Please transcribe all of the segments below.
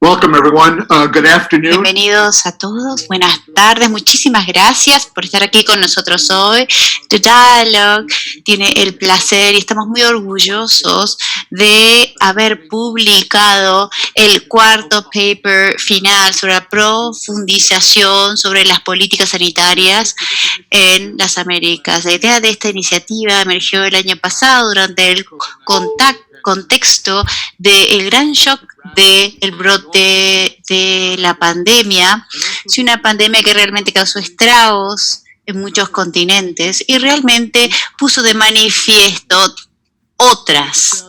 Welcome, everyone. Good afternoon. Bienvenidos a todos. Buenas tardes. Muchísimas gracias por estar aquí con nosotros hoy. The Dialogue tiene el placer y estamos muy orgullosos de haber publicado el cuarto paper final sobre la profundización sobre las políticas sanitarias en las Américas. La idea de esta iniciativa emergió el año pasado durante el contexto del gran shock del brote de la pandemia. Es una pandemia que realmente causó estragos en muchos continentes y realmente puso de manifiesto otras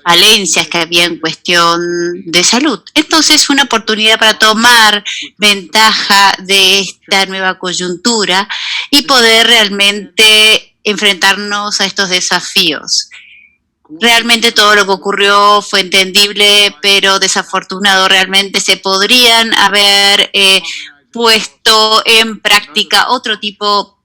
falencias que había en cuestión de salud. Entonces, una oportunidad para tomar ventaja de esta nueva coyuntura y poder realmente enfrentarnos a estos desafíos. Realmente todo lo que ocurrió fue entendible, pero desafortunado. Realmente se podrían haber puesto en práctica otro tipo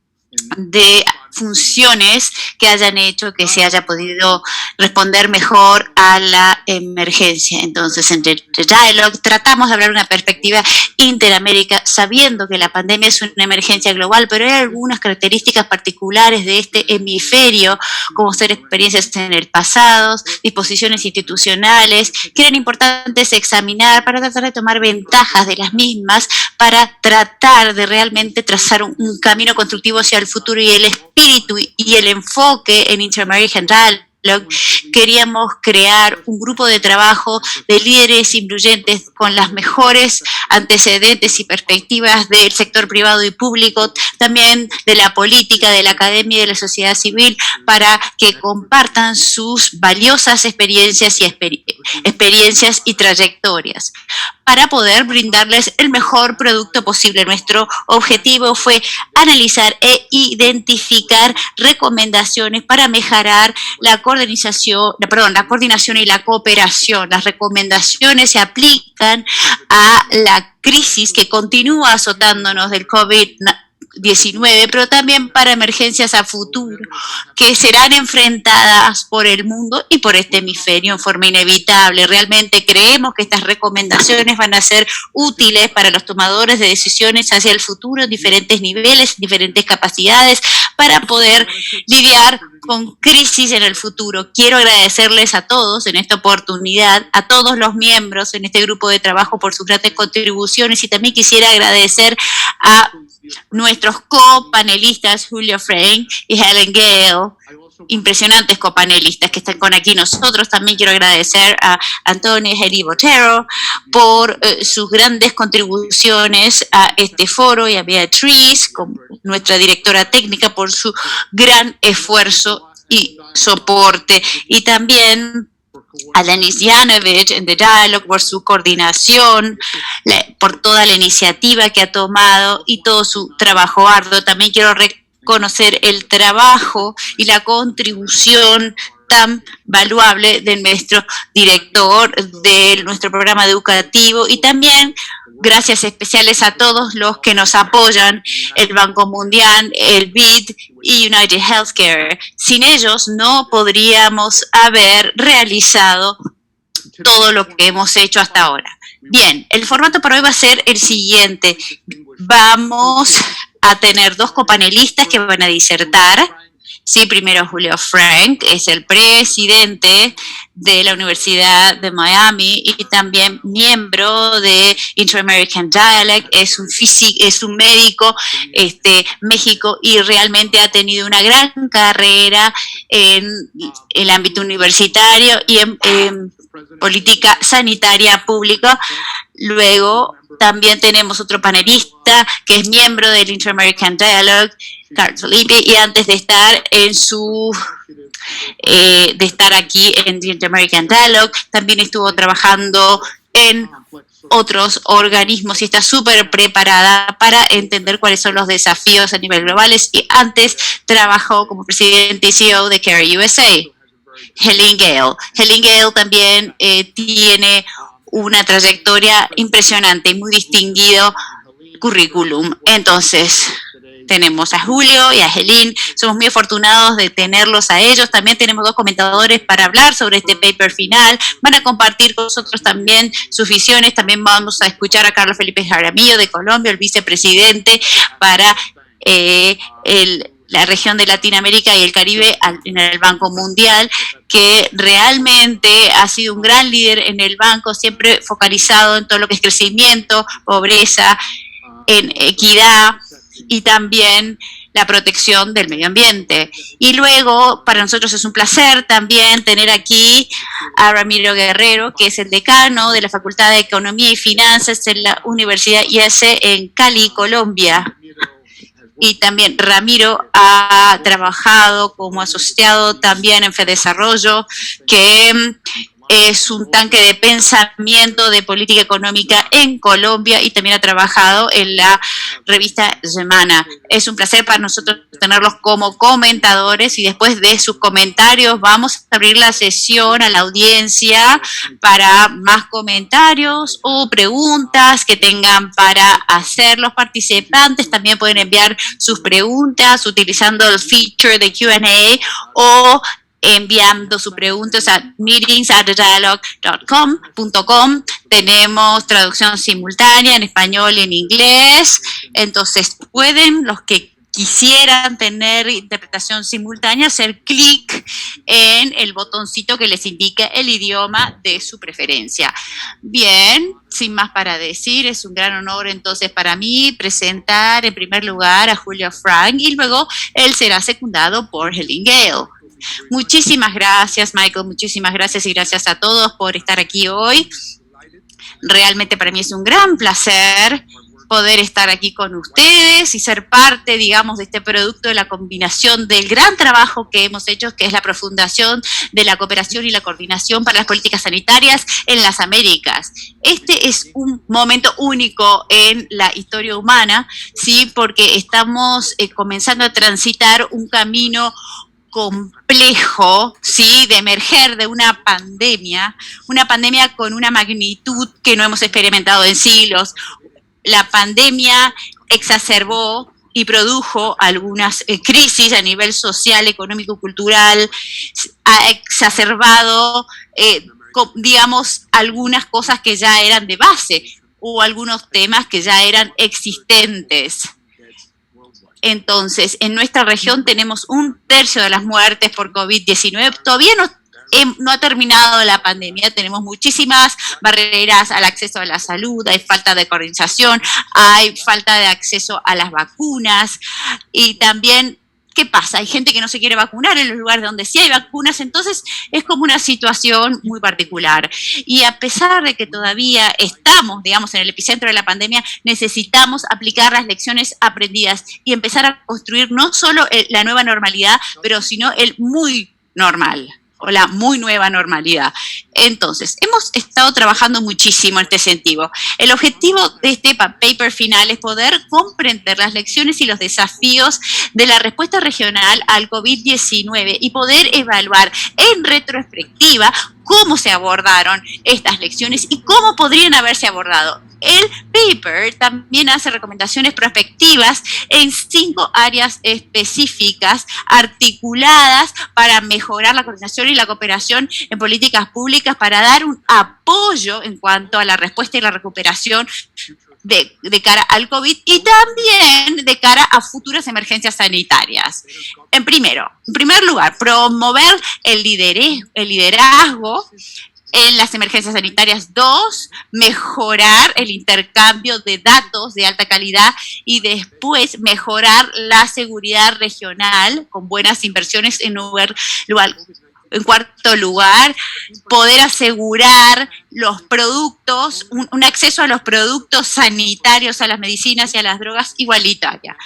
de funciones que hayan hecho que se haya podido responder mejor a la emergencia. Entonces, en The Dialogue tratamos de hablar de una perspectiva interamérica, sabiendo que la pandemia es una emergencia global, pero hay algunas características particulares de este hemisferio, como ser experiencias en el pasado, disposiciones institucionales, que eran importantes examinar para tratar de tomar ventajas de las mismas, para tratar de realmente trazar un camino constructivo hacia el futuro y el espíritu y el enfoque en Inter-American Dialogue. Queríamos crear un grupo de trabajo de líderes influyentes con las mejores antecedentes y perspectivas del sector privado y público, también de la política, de la academia y de la sociedad civil, para que compartan sus valiosas experiencias y trayectorias, para poder brindarles el mejor producto posible. Nuestro objetivo fue analizar e identificar recomendaciones para mejorar la coordinación y la cooperación. Las recomendaciones se aplican a la crisis que continúa azotándonos del COVID-19, pero también para emergencias a futuro que serán enfrentadas por el mundo y por este hemisferio en forma inevitable. Realmente creemos que estas recomendaciones van a ser útiles para los tomadores de decisiones hacia el futuro en diferentes niveles, diferentes capacidades, para poder lidiar con crisis en el futuro. Quiero agradecerles a todos en esta oportunidad, a todos los miembros en este grupo de trabajo por sus grandes contribuciones, y también quisiera agradecer a nuestros copanelistas Julio Frank y Helen Gale, impresionantes copanelistas que están con aquí nosotros. También quiero agradecer a Antonio Heli Botero por sus grandes contribuciones a este foro, y a Beatriz, como nuestra directora técnica, por su gran esfuerzo y soporte, y también a Denis Yanovich en The Dialogue por su coordinación, por toda la iniciativa que ha tomado y todo su trabajo arduo. También quiero reconocer el trabajo y la contribución tan valuable de nuestro director de nuestro programa educativo, y también gracias especiales a todos los que nos apoyan, el Banco Mundial, el BID y United Healthcare. Sin ellos no podríamos haber realizado todo lo que hemos hecho hasta ahora. Bien, el formato para hoy va a ser el siguiente. Vamos a tener dos copanelistas que van a disertar. Sí, primero Julio Frank, es el presidente de la Universidad de Miami y también miembro de Inter-American Dialogue, es un médico México, y realmente ha tenido una gran carrera en el ámbito universitario y en política sanitaria pública. Luego también tenemos otro panelista que es miembro del Inter-American Dialogue, Carl Felipe, y antes de estar aquí en the Inter-American Dialogue, también estuvo trabajando en otros organismos y está súper preparada para entender cuáles son los desafíos a nivel globales, y antes trabajó como presidente y CEO de Care USA. Helen Gale también tiene una trayectoria impresionante y muy distinguido currículum. Entonces, tenemos a Julio y a Helene, somos muy afortunados de tenerlos a ellos. También tenemos 2 comentadores para hablar sobre este paper final. Van a compartir con nosotros también sus visiones. También vamos a escuchar a Carlos Felipe Jaramillo de Colombia, el vicepresidente para la región de Latinoamérica y el Caribe en el Banco Mundial, que realmente ha sido un gran líder en el banco, siempre focalizado en todo lo que es crecimiento, pobreza, en equidad y también la protección del medio ambiente. Y luego, para nosotros es un placer también tener aquí a Ramiro Guerrero, que es el decano de la Facultad de Economía y Finanzas en la Universidad IES en Cali, Colombia. Y también Ramiro ha trabajado como asociado también en FEDesarrollo, que es un tanque de pensamiento de política económica en Colombia y también ha trabajado en la revista Semana. Es un placer para nosotros tenerlos como comentadores y después de sus comentarios vamos a abrir la sesión a la audiencia para más comentarios o preguntas que tengan para hacer los participantes. También pueden enviar sus preguntas utilizando el feature de Q&A o enviando sus preguntas a meetings@dialogue.com. Tenemos traducción simultánea en español y en inglés, entonces pueden los que quisieran tener interpretación simultánea hacer clic en el botoncito que les indica el idioma de su preferencia. Bien, sin más para decir, es un gran honor entonces para mí presentar en primer lugar a Julio Frank y luego él será secundado por Helene Gayle. Muchísimas gracias, Michael, muchísimas gracias y gracias a todos por estar aquí hoy. Realmente para mí es un gran placer poder estar aquí con ustedes y ser parte, digamos, de este producto de la combinación del gran trabajo que hemos hecho, que es la profundación de la cooperación y la coordinación para las políticas sanitarias en las Américas. Este es un momento único en la historia humana, ¿sí? Porque estamos comenzando a transitar un camino complejo, ¿sí? De emerger de una pandemia con una magnitud que no hemos experimentado en siglos. La pandemia exacerbó y produjo algunas crisis a nivel social, económico, cultural, ha exacerbado, digamos, algunas cosas que ya eran de base o algunos temas que ya eran existentes. Entonces, en nuestra región tenemos 1/3 de las muertes por COVID-19. Todavía no ha terminado la pandemia, tenemos muchísimas barreras al acceso a la salud, hay falta de coordinación, hay falta de acceso a las vacunas y también, ¿qué pasa? Hay gente que no se quiere vacunar en los lugares donde sí hay vacunas, entonces es como una situación muy particular. Y a pesar de que todavía estamos, digamos, en el epicentro de la pandemia, necesitamos aplicar las lecciones aprendidas y empezar a construir no solo la nueva normalidad, pero sino el muy normal o la muy nueva normalidad. Entonces, hemos estado trabajando muchísimo en este sentido. El objetivo de este paper final es poder comprender las lecciones y los desafíos de la respuesta regional al COVID-19 y poder evaluar en retrospectiva cómo se abordaron estas lecciones y cómo podrían haberse abordado. El paper también hace recomendaciones prospectivas en 5 áreas específicas articuladas para mejorar la coordinación y la cooperación en políticas públicas para dar un apoyo en cuanto a la respuesta y la recuperación de cara al COVID y también de cara a futuras emergencias sanitarias. En primer lugar, promover el liderazgo en las emergencias sanitarias. 2, mejorar el intercambio de datos de alta calidad y después mejorar la seguridad regional con buenas inversiones en cuarto lugar, poder asegurar los productos, un acceso a los productos sanitarios, a las medicinas y a las drogas igualitaria.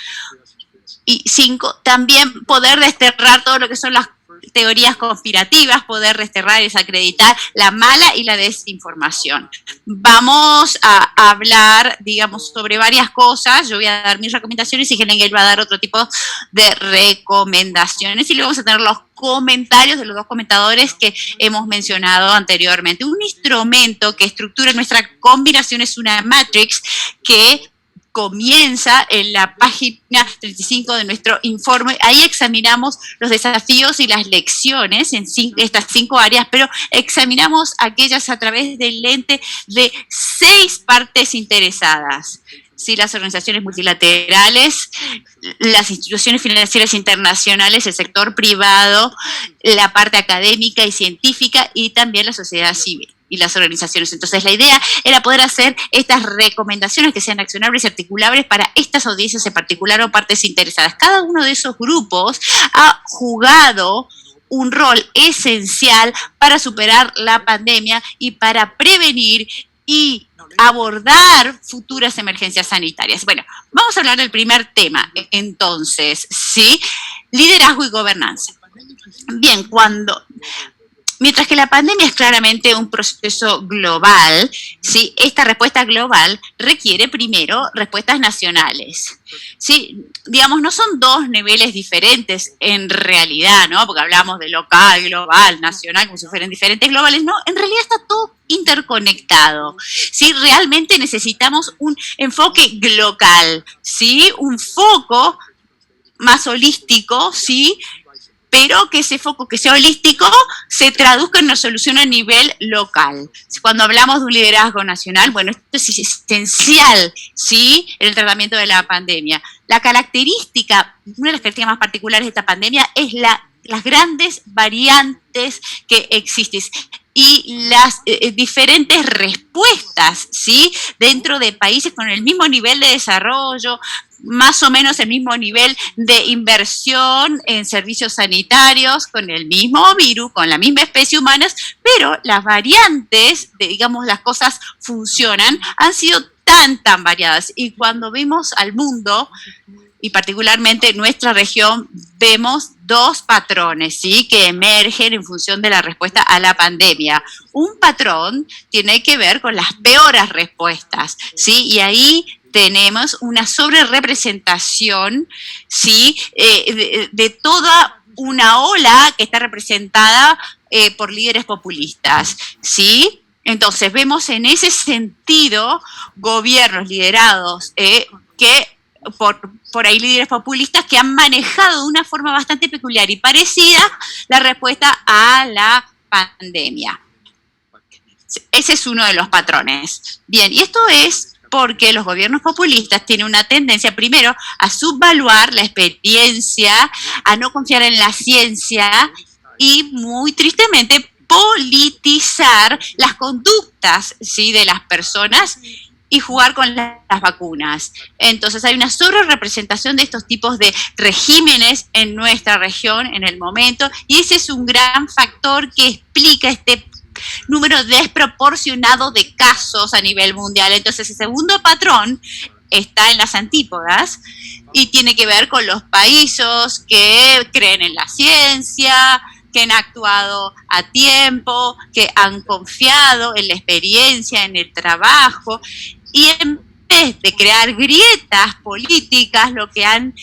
Y 5, también poder desterrar todo lo que son las teorías conspirativas, poder desterrar y desacreditar la mala y la desinformación. Vamos a hablar, digamos, sobre varias cosas. Yo voy a dar mis recomendaciones y Helene Gayle va a dar otro tipo de recomendaciones y luego vamos a tener los comentarios de los 2 comentadores que hemos mencionado anteriormente. Un instrumento que estructura nuestra combinación es una matrix que comienza en la página 35 de nuestro informe. Ahí examinamos los desafíos y las lecciones en estas 5 áreas, pero examinamos aquellas a través del lente de 6 partes interesadas. Sí, las organizaciones multilaterales, las instituciones financieras internacionales, el sector privado, la parte académica y científica y también la sociedad civil y las organizaciones. Entonces, la idea era poder hacer estas recomendaciones que sean accionables y articulables para estas audiencias en particular o partes interesadas. Cada uno de esos grupos ha jugado un rol esencial para superar la pandemia y para prevenir y abordar futuras emergencias sanitarias. Bueno, vamos a hablar del primer tema, entonces, ¿sí? Liderazgo y gobernanza. Bien, mientras que la pandemia es claramente un proceso global, ¿sí? Esta respuesta global requiere primero respuestas nacionales, ¿sí? Digamos, no son 2 niveles diferentes en realidad, ¿no? Porque hablamos de local, global, nacional, como si fueran diferentes globales. No, en realidad está todo interconectado, ¿sí? Realmente necesitamos un enfoque local, ¿sí? Un foco más holístico, ¿sí? Pero que ese foco que sea holístico se traduzca en una solución a nivel local. Cuando hablamos de un liderazgo nacional, bueno, esto es esencial, ¿sí? En el tratamiento de la pandemia. Una de las características más particulares de esta pandemia es las grandes variantes que existen y las diferentes respuestas, ¿sí? Dentro de países con el mismo nivel de desarrollo, más o menos el mismo nivel de inversión en servicios sanitarios, con el mismo virus, con la misma especie humana, pero las variantes, digamos, las cosas funcionan, han sido tan variadas. Y cuando vemos al mundo, y particularmente en nuestra región, vemos 2 patrones, ¿sí? Que emergen en función de la respuesta a la pandemia. Un patrón tiene que ver con las peores respuestas, ¿sí? Y ahí tenemos una sobrerepresentación, ¿sí? De toda una ola que está representada por líderes populistas, ¿sí? Entonces vemos en ese sentido gobiernos liderados que por ahí líderes populistas que han manejado de una forma bastante peculiar y parecida la respuesta a la pandemia. Ese es uno de los patrones. Bien, y esto es porque los gobiernos populistas tienen una tendencia, primero, a subvaluar la experiencia, a no confiar en la ciencia y, muy tristemente, politizar las conductas, ¿sí? De las personas y jugar con las vacunas. Entonces hay una sobrerepresentación de estos tipos de regímenes en nuestra región en el momento, y ese es un gran factor que explica este número desproporcionado de casos a nivel mundial. Entonces el segundo patrón está en las antípodas y tiene que ver con los países que creen en la ciencia, que han actuado a tiempo, que han confiado en la experiencia, en el trabajo, y en vez de crear grietas políticas, lo que han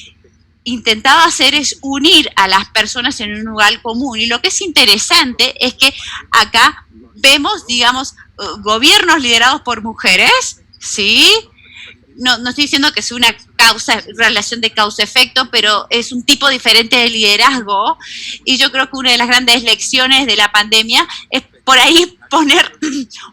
intentado hacer es unir a las personas en un lugar común. Y lo que es interesante es que acá vemos, digamos, gobiernos liderados por mujeres, ¿sí? No estoy diciendo que es una relación de causa-efecto, pero es un tipo diferente de liderazgo, y yo creo que una de las grandes lecciones de la pandemia es por ahí poner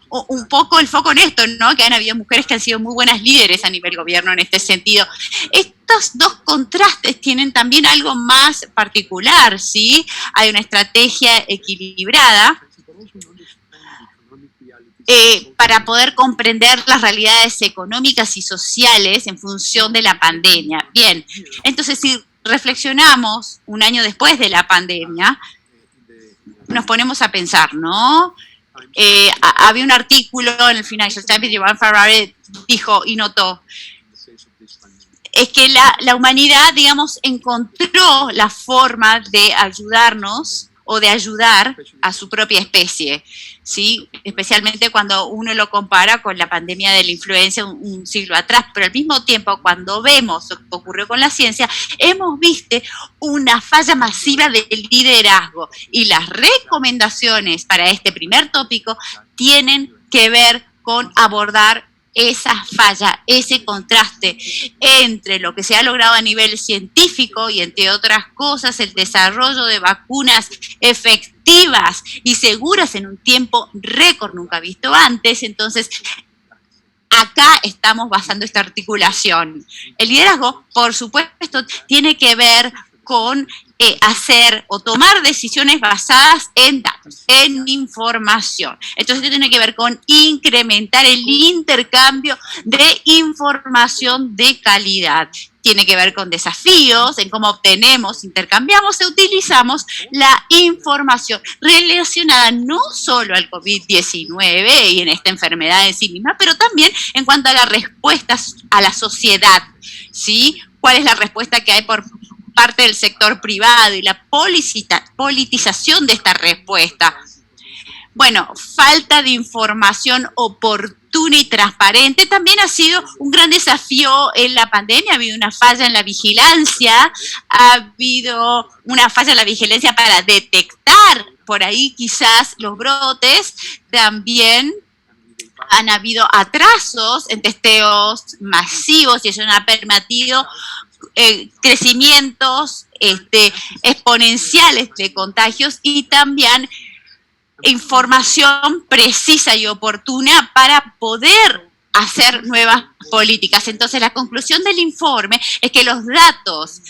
un poco el foco en esto, ¿no? Que han habido mujeres que han sido muy buenas líderes a nivel gobierno en este sentido. Estos 2 contrastes tienen también algo más particular, ¿sí? Hay una estrategia equilibrada para poder comprender las realidades económicas y sociales en función de la pandemia. Bien, entonces si reflexionamos un año después de la pandemia, nos ponemos a pensar, ¿no? Había un artículo en el Financial Times de Joan Ferrari dijo y notó, es que la humanidad, digamos, encontró la forma de ayudarnos o de ayudar a su propia especie, ¿sí? Especialmente cuando uno lo compara con la pandemia de la influenza un siglo atrás, pero al mismo tiempo cuando vemos lo que ocurrió con la ciencia, hemos visto una falla masiva del liderazgo, y las recomendaciones para este primer tópico tienen que ver con abordar esa falla, ese contraste entre lo que se ha logrado a nivel científico y, entre otras cosas, el desarrollo de vacunas efectivas y seguras en un tiempo récord nunca visto antes. Entonces, acá estamos basando esta articulación. El liderazgo, por supuesto, tiene que ver con hacer o tomar decisiones basadas en datos, en información. Entonces, esto tiene que ver con incrementar el intercambio de información de calidad. Tiene que ver con desafíos, en cómo obtenemos, intercambiamos e utilizamos la información relacionada no solo al COVID-19 y en esta enfermedad en sí misma, pero también en cuanto a las respuestas a la sociedad, ¿sí? ¿Cuál es la respuesta que hay por parte del sector privado y la politización de esta respuesta? Bueno, falta de información oportuna y transparente también ha sido un gran desafío en la pandemia. Ha habido una falla en la vigilancia, ha habido una falla en la vigilancia para detectar por ahí quizás los brotes. También han habido atrasos en testeos masivos y eso no ha permitido crecimientos exponenciales de contagios y también información precisa y oportuna para poder hacer nuevas políticas. Entonces, la conclusión del informe es que los datos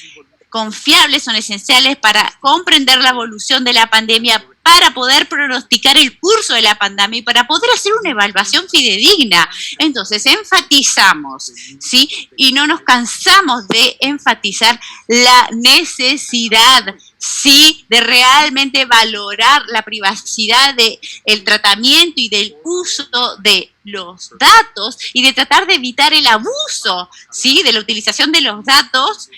confiables son esenciales para comprender la evolución de la pandemia, para poder pronosticar el curso de la pandemia y para poder hacer una evaluación fidedigna. Entonces, enfatizamos, ¿sí? Y no nos cansamos de enfatizar la necesidad, sí, de realmente valorar la privacidad del tratamiento y del uso de los datos y de tratar de evitar el abuso, sí, de la utilización de los datos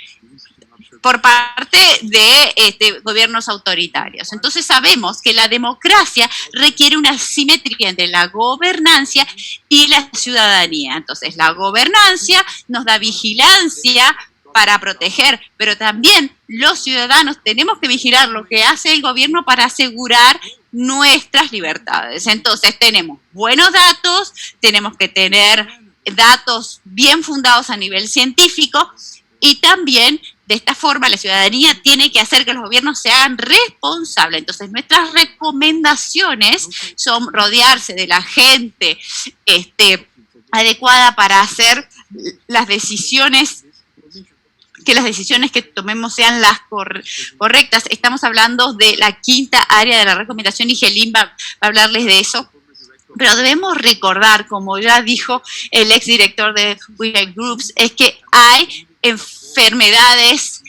por parte de gobiernos autoritarios. Entonces sabemos que la democracia requiere una simetría entre la gobernanza y la ciudadanía. Entonces la gobernanza nos da vigilancia para proteger, pero también los ciudadanos tenemos que vigilar lo que hace el gobierno para asegurar nuestras libertades. Entonces tenemos buenos datos, tenemos que tener datos bien fundados a nivel científico y también de esta forma la ciudadanía tiene que hacer que los gobiernos se hagan responsables. Entonces nuestras recomendaciones son rodearse de la gente adecuada para hacer las decisiones, que las decisiones que tomemos sean las correctas. Estamos hablando de la quinta área de la recomendación y Gelín va a hablarles de eso. Pero debemos recordar, como ya dijo el exdirector de We Groups, es que hay enfermedades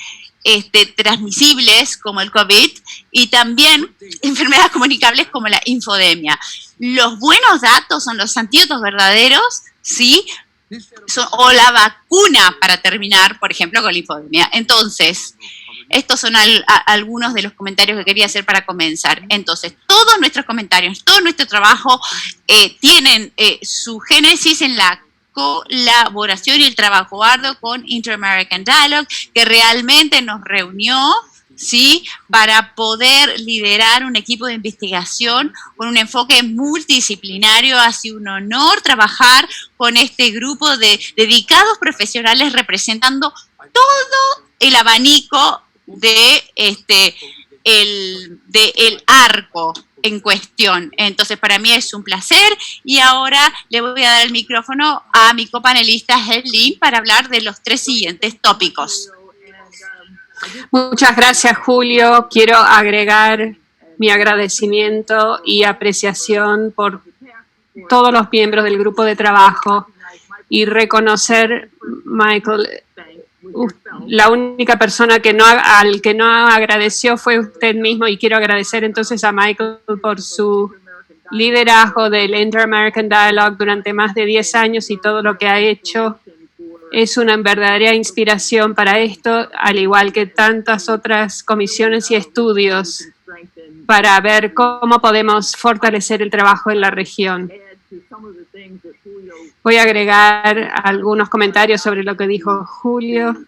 transmisibles como el COVID y también enfermedades comunicables como la infodemia. Los buenos datos son los antídotos verdaderos, ¿sí? O la vacuna para terminar, por ejemplo, con la infodemia. Entonces, estos son algunos de los comentarios que quería hacer para comenzar. Entonces, todos nuestros comentarios, todo nuestro trabajo tienen su génesis en la colaboración y el trabajo arduo con Inter-American Dialogue, que realmente nos reunió, ¿sí?, para poder liderar un equipo de investigación con un enfoque multidisciplinario. Ha sido un honor trabajar con este grupo de dedicados profesionales representando todo el abanico de el arco en cuestión. Entonces, para mí es un placer y ahora le voy a dar el micrófono a mi copanelista Gelín para hablar de los 3 siguientes tópicos. Muchas gracias, Julio. Quiero agregar mi agradecimiento y apreciación por todos los miembros del grupo de trabajo y reconocer, Michael, la única persona al que no agradeció fue usted mismo, y quiero agradecer entonces a Michael por su liderazgo del Inter-American Dialogue durante más de 10 años y todo lo que ha hecho. Es una verdadera inspiración para esto, al igual que tantas otras comisiones y estudios para ver cómo podemos fortalecer el trabajo en la región. Voy a agregar algunos comentarios sobre lo que dijo Julio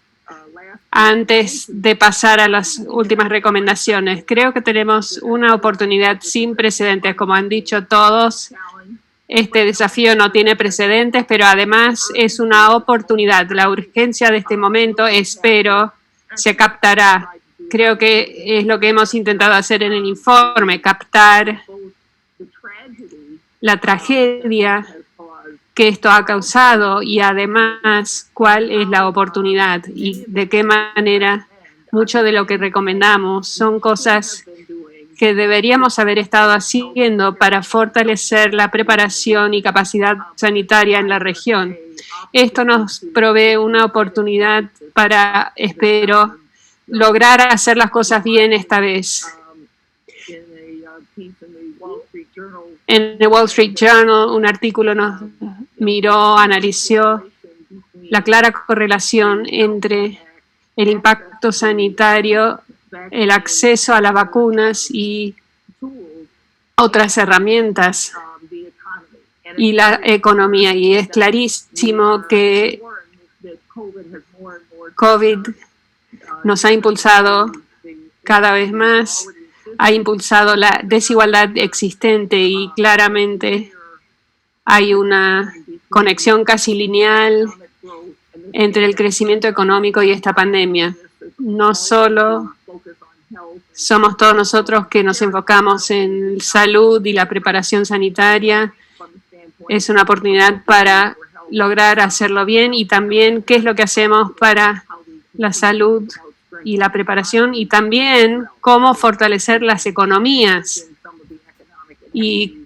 antes de pasar a las últimas recomendaciones. Creo que tenemos una oportunidad sin precedentes, como han dicho todos, Este desafío no tiene precedentes, pero además es una oportunidad. La urgencia de este momento, espero, se captará. Creo que es lo que hemos intentado hacer en el informe, captar la tragedia que esto ha causado y además cuál es la oportunidad y de qué manera mucho de lo que recomendamos son cosas que deberíamos haber estado haciendo para fortalecer la preparación y capacidad sanitaria en la región. Esto nos provee una oportunidad para, espero, lograr hacer las cosas bien esta vez. En el Wall Street Journal, un artículo nos miró, analizó la clara correlación entre el impacto sanitario, el acceso a las vacunas y otras herramientas y la economía. Y es clarísimo que COVID nos ha impulsado cada vez más, ha impulsado la desigualdad existente y claramente hay una conexión casi lineal entre el crecimiento económico y esta pandemia. No solo somos todos nosotros que nos enfocamos en salud y la preparación sanitaria, es una oportunidad para lograr hacerlo bien y también qué es lo que hacemos para la salud y la preparación y también cómo fortalecer las economías y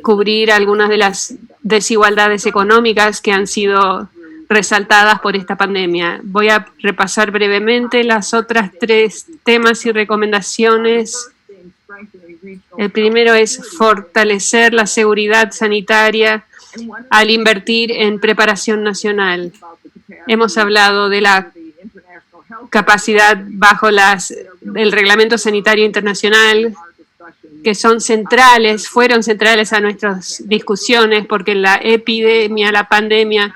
cubrir algunas de las desigualdades económicas que han sido resaltadas por esta pandemia. Voy a repasar brevemente las otras 3 temas y recomendaciones. El primero es fortalecer la seguridad sanitaria al invertir en preparación nacional. Hemos hablado de la capacidad bajo el Reglamento Sanitario Internacional, que fueron centrales a nuestras discusiones, porque la epidemia, la pandemia,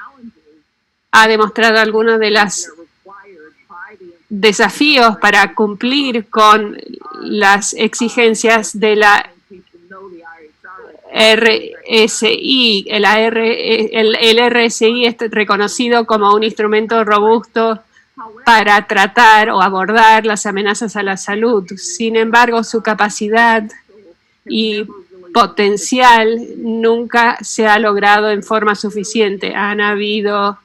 ha demostrado algunos de los desafíos para cumplir con las exigencias de la RSI. El RSI es reconocido como un instrumento robusto para tratar o abordar las amenazas a la salud. Sin embargo, su capacidad y potencial nunca se ha logrado en forma suficiente. Han habido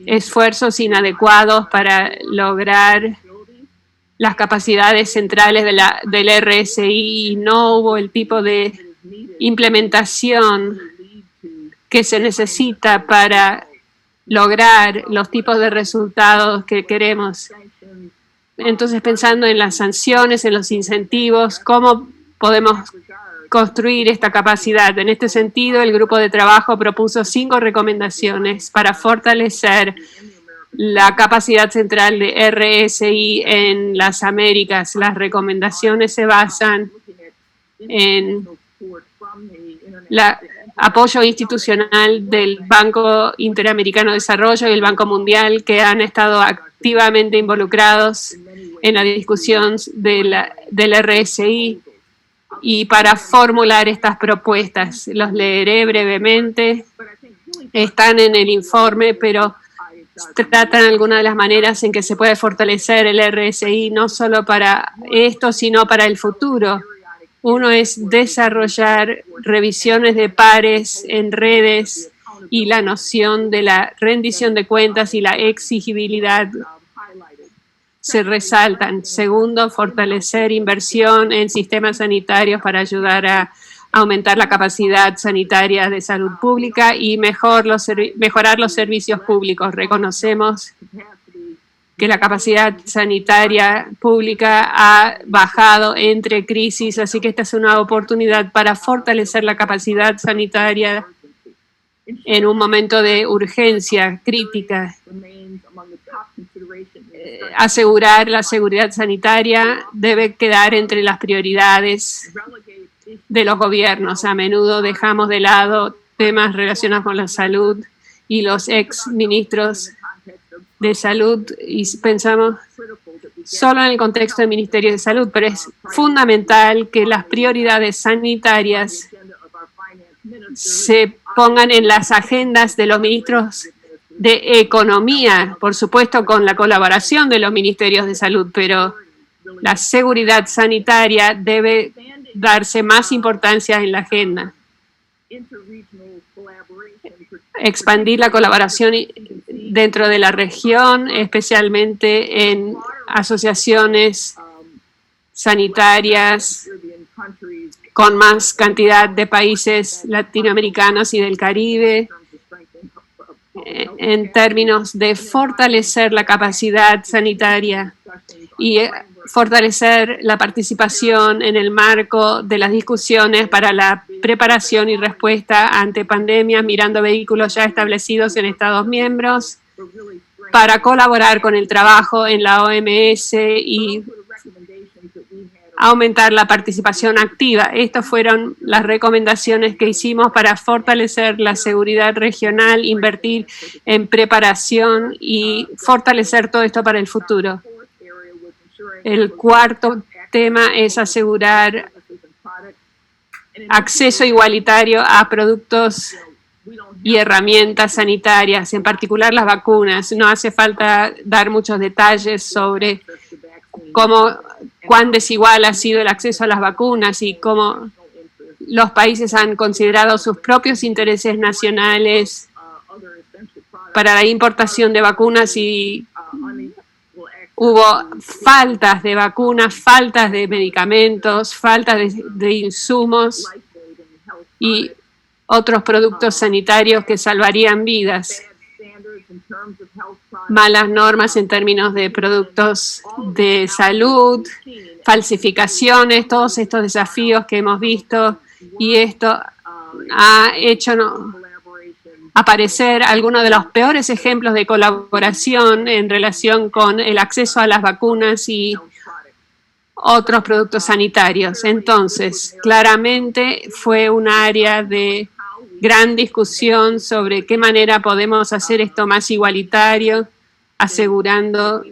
esfuerzos inadecuados para lograr las capacidades centrales del RSI y no hubo el tipo de implementación que se necesita para lograr los tipos de resultados que queremos. Entonces, pensando en las sanciones, en los incentivos, ¿cómo podemos construir esta capacidad? En este sentido, el grupo de trabajo propuso 5 recomendaciones para fortalecer la capacidad central de RSI en las Américas. Las recomendaciones se basan en el apoyo institucional del Banco Interamericano de Desarrollo y el Banco Mundial, que han estado activamente involucrados en la discusión del RSI y para formular estas propuestas. Los leeré brevemente, están en el informe, pero tratan algunas de las maneras en que se puede fortalecer el RSI, no solo para esto, sino para el futuro. Uno es desarrollar revisiones de pares en redes y la noción de la rendición de cuentas y la exigibilidad se resaltan. Segundo, fortalecer inversión en sistemas sanitarios para ayudar a aumentar la capacidad sanitaria de salud pública y mejorar los servicios públicos. Reconocemos que la capacidad sanitaria pública ha bajado entre crisis, así que esta es una oportunidad para fortalecer la capacidad sanitaria en un momento de urgencia crítica. Asegurar la seguridad sanitaria debe quedar entre las prioridades de los gobiernos. A menudo dejamos de lado temas relacionados con la salud y los ex ministros de salud y pensamos solo en el contexto del Ministerio de Salud, pero es fundamental que las prioridades sanitarias se pongan en las agendas de los ministros de Economía, por supuesto con la colaboración de los ministerios de salud, pero la seguridad sanitaria debe darse más importancia en la agenda. Expandir la colaboración dentro de la región, especialmente en asociaciones sanitarias con más cantidad de países latinoamericanos y del Caribe, en términos de fortalecer la capacidad sanitaria y fortalecer la participación en el marco de las discusiones para la preparación y respuesta ante pandemias, mirando vehículos ya establecidos en Estados miembros, para colaborar con el trabajo en la OMS y aumentar la participación activa. Estas fueron las recomendaciones que hicimos para fortalecer la seguridad regional, invertir en preparación y fortalecer todo esto para el futuro. El cuarto tema es asegurar acceso igualitario a productos y herramientas sanitarias, en particular las vacunas. No hace falta dar muchos detalles sobre cuán desigual ha sido el acceso a las vacunas y cómo los países han considerado sus propios intereses nacionales para la importación de vacunas y hubo faltas de vacunas, faltas de medicamentos, faltas de insumos y otros productos sanitarios que salvarían vidas. Malas normas en términos de productos de salud, falsificaciones, todos estos desafíos que hemos visto, y esto ha hecho aparecer algunos de los peores ejemplos de colaboración en relación con el acceso a las vacunas y otros productos sanitarios. Entonces, claramente fue un área de gran discusión sobre qué manera podemos hacer esto más igualitario, asegurando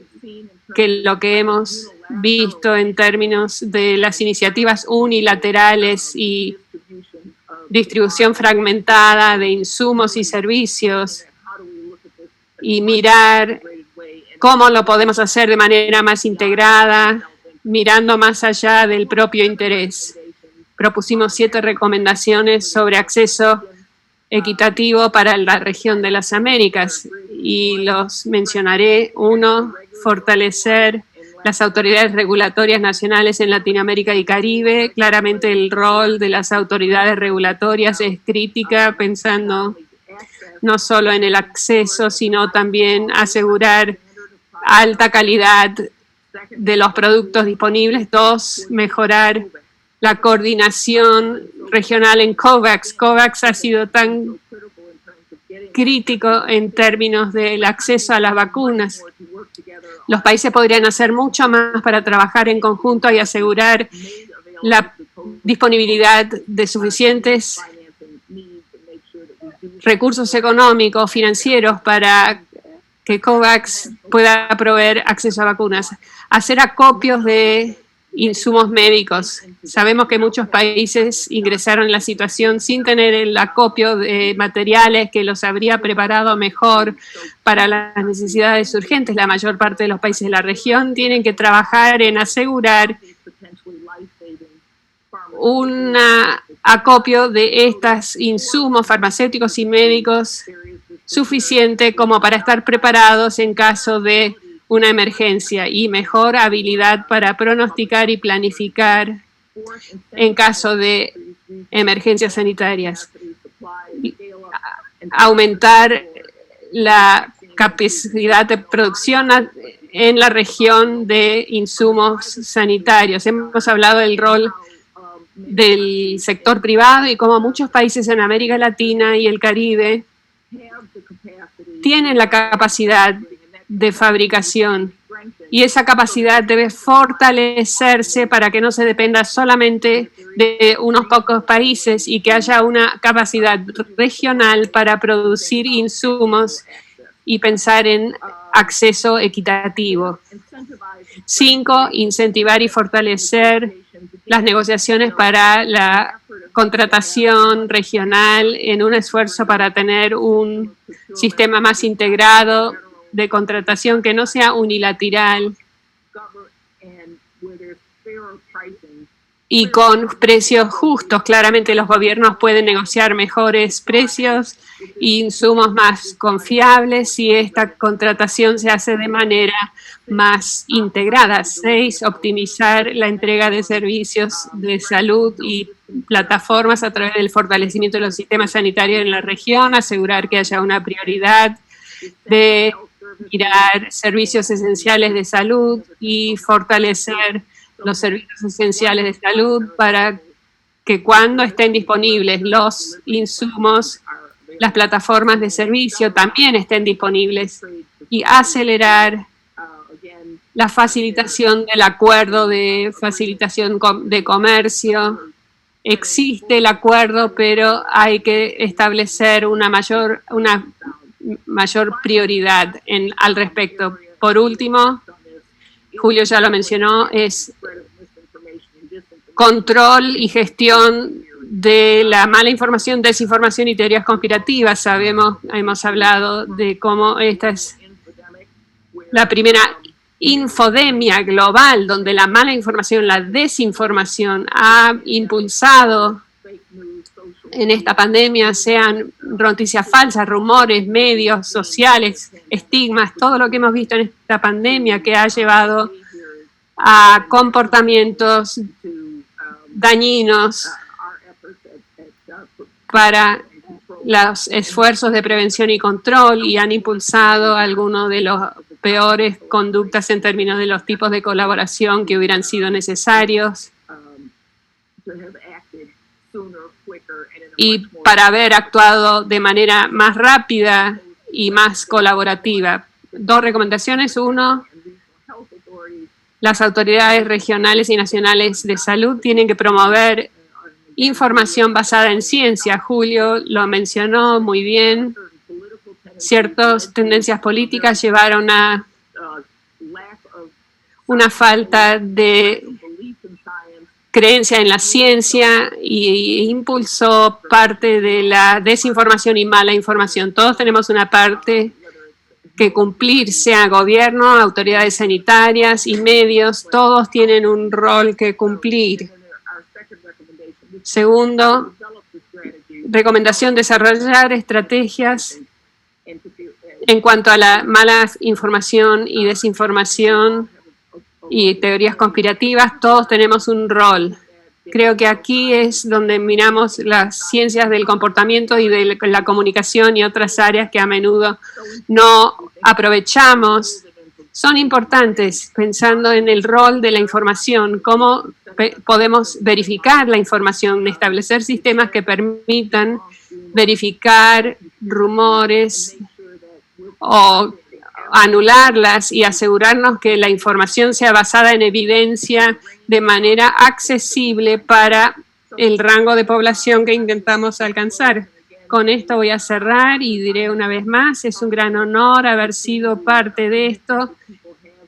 que lo que hemos visto en términos de las iniciativas unilaterales y distribución fragmentada de insumos y servicios, y mirar cómo lo podemos hacer de manera más integrada, mirando más allá del propio interés. Propusimos 7 recomendaciones sobre acceso equitativo para la región de las Américas y los mencionaré. 1, fortalecer las autoridades regulatorias nacionales en Latinoamérica y Caribe. Claramente el rol de las autoridades regulatorias es crítica, pensando no solo en el acceso, sino también asegurar alta calidad de los productos disponibles. 2, mejorar la coordinación regional en COVAX. COVAX ha sido tan crítico en términos del acceso a las vacunas. Los países podrían hacer mucho más para trabajar en conjunto y asegurar la disponibilidad de suficientes recursos económicos, financieros, para que COVAX pueda proveer acceso a vacunas. Hacer acopios de insumos médicos. Sabemos que muchos países ingresaron en la situación sin tener el acopio de materiales que los habría preparado mejor para las necesidades urgentes. La mayor parte de los países de la región tienen que trabajar en asegurar un acopio de estos insumos farmacéuticos y médicos suficiente como para estar preparados en caso de una emergencia, y mejor habilidad para pronosticar y planificar en caso de emergencias sanitarias. Aumentar la capacidad de producción en la región de insumos sanitarios. Hemos hablado del rol del sector privado y cómo muchos países en América Latina y el Caribe tienen la capacidad de fabricación, y esa capacidad debe fortalecerse para que no se dependa solamente de unos pocos países y que haya una capacidad regional para producir insumos y pensar en acceso equitativo. 5, incentivar y fortalecer las negociaciones para la contratación regional en un esfuerzo para tener un sistema más integrado de contratación que no sea unilateral y con precios justos. Claramente los gobiernos pueden negociar mejores precios e insumos más confiables si esta contratación se hace de manera más integrada. 6, optimizar la entrega de servicios de salud y plataformas a través del fortalecimiento de los sistemas sanitarios en la región, asegurar que haya una prioridad de mirar servicios esenciales de salud y fortalecer los servicios esenciales de salud para que cuando estén disponibles los insumos, las plataformas de servicio también estén disponibles y acelerar la facilitación del acuerdo de facilitación de comercio. Existe el acuerdo, pero hay que establecer una mayor prioridad al respecto. Por último, Julio ya lo mencionó, es control y gestión de la mala información, desinformación y teorías conspirativas. Hemos hablado de cómo esta es la primera infodemia global, donde la mala información, la desinformación ha impulsado en esta pandemia, sean noticias falsas, rumores, medios sociales, estigmas, todo lo que hemos visto en esta pandemia que ha llevado a comportamientos dañinos para los esfuerzos de prevención y control y han impulsado algunos de los peores conductas en términos de los tipos de colaboración que hubieran sido necesarios y para haber actuado de manera más rápida y más colaborativa. 2 recomendaciones. 1, las autoridades regionales y nacionales de salud tienen que promover información basada en ciencia. Julio lo mencionó muy bien. Ciertas tendencias políticas llevaron a una falta de creencia en la ciencia y impulsó parte de la desinformación y mala información. Todos tenemos una parte que cumplir, sea gobierno, autoridades sanitarias y medios, todos tienen un rol que cumplir. Segundo, recomendación, desarrollar estrategias en cuanto a la mala información y desinformación y teorías conspirativas. Todos tenemos un rol. Creo que aquí es donde miramos las ciencias del comportamiento y de la comunicación y otras áreas que a menudo no aprovechamos. Son importantes pensando en el rol de la información, cómo podemos verificar la información, establecer sistemas que permitan verificar rumores o anularlas y asegurarnos que la información sea basada en evidencia de manera accesible para el rango de población que intentamos alcanzar. Con esto voy a cerrar y diré una vez más, es un gran honor haber sido parte de esto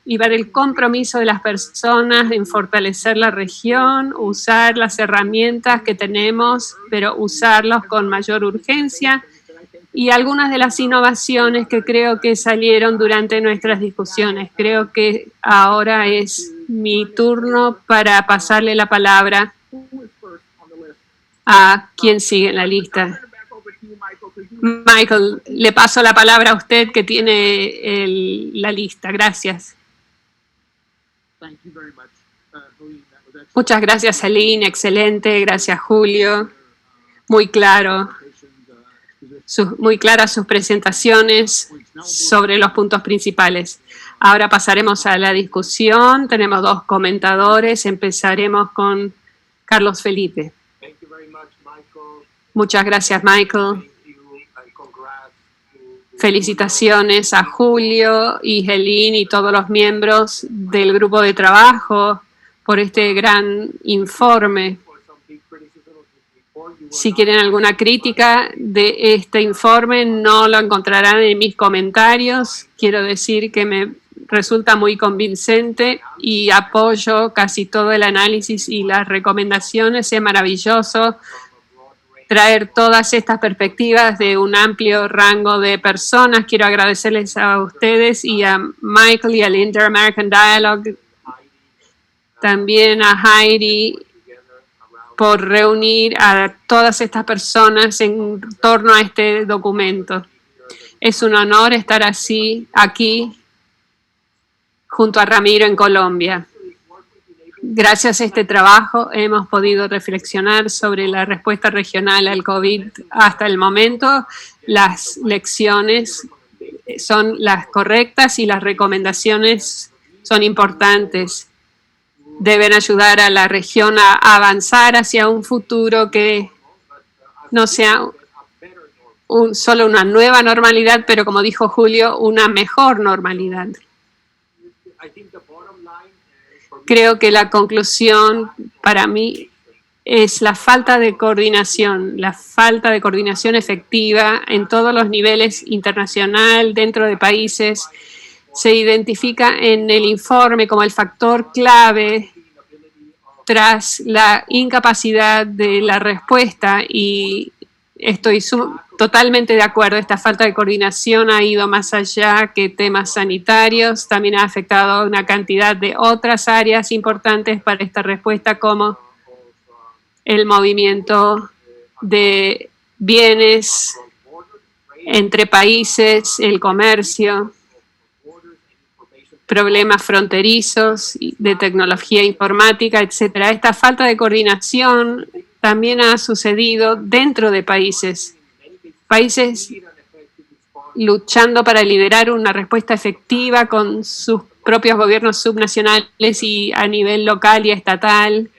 y ver el compromiso de las personas en fortalecer la región, usar las herramientas que tenemos, pero usarlos con mayor urgencia y algunas de las innovaciones que creo que salieron durante nuestras discusiones. Creo que ahora es mi turno para pasarle la palabra a quien sigue en la lista. Michael, le paso la palabra a usted que tiene la lista. Gracias. Muchas gracias, Aline. Excelente. Gracias, Julio. Muy claro. Muy claras sus presentaciones sobre los puntos principales. Ahora pasaremos a la discusión. Tenemos 2 comentadores. Empezaremos con Carlos Felipe. Muchas gracias, Michael. Felicitaciones a Julio y Helene y todos los miembros del grupo de trabajo por este gran informe. Si quieren alguna crítica de este informe, no lo encontrarán en mis comentarios. Quiero decir que me resulta muy convincente y apoyo casi todo el análisis y las recomendaciones. Es maravilloso traer todas estas perspectivas de un amplio rango de personas. Quiero agradecerles a ustedes y a Michael y al Inter-American Dialogue, también a Heidi, por reunir a todas estas personas en torno a este documento. Es un honor estar aquí junto a Ramiro en Colombia. Gracias a este trabajo hemos podido reflexionar sobre la respuesta regional al COVID hasta el momento. Las lecciones son las correctas y las recomendaciones son importantes. Deben ayudar a la región a avanzar hacia un futuro que no sea solo una nueva normalidad, pero como dijo Julio, una mejor normalidad. Creo que la conclusión para mí es la falta de coordinación efectiva en todos los niveles, internacional, dentro de países. Se identifica en el informe como el factor clave tras la incapacidad de la respuesta, y estoy totalmente de acuerdo. Esta falta de coordinación ha ido más allá que temas sanitarios, también ha afectado a una cantidad de otras áreas importantes para esta respuesta, como el movimiento de bienes entre países, el comercio, problemas fronterizos de tecnología informática, etc. Esta falta de coordinación también ha sucedido dentro de países luchando para liderar una respuesta efectiva con sus propios gobiernos subnacionales y a nivel local y estatal.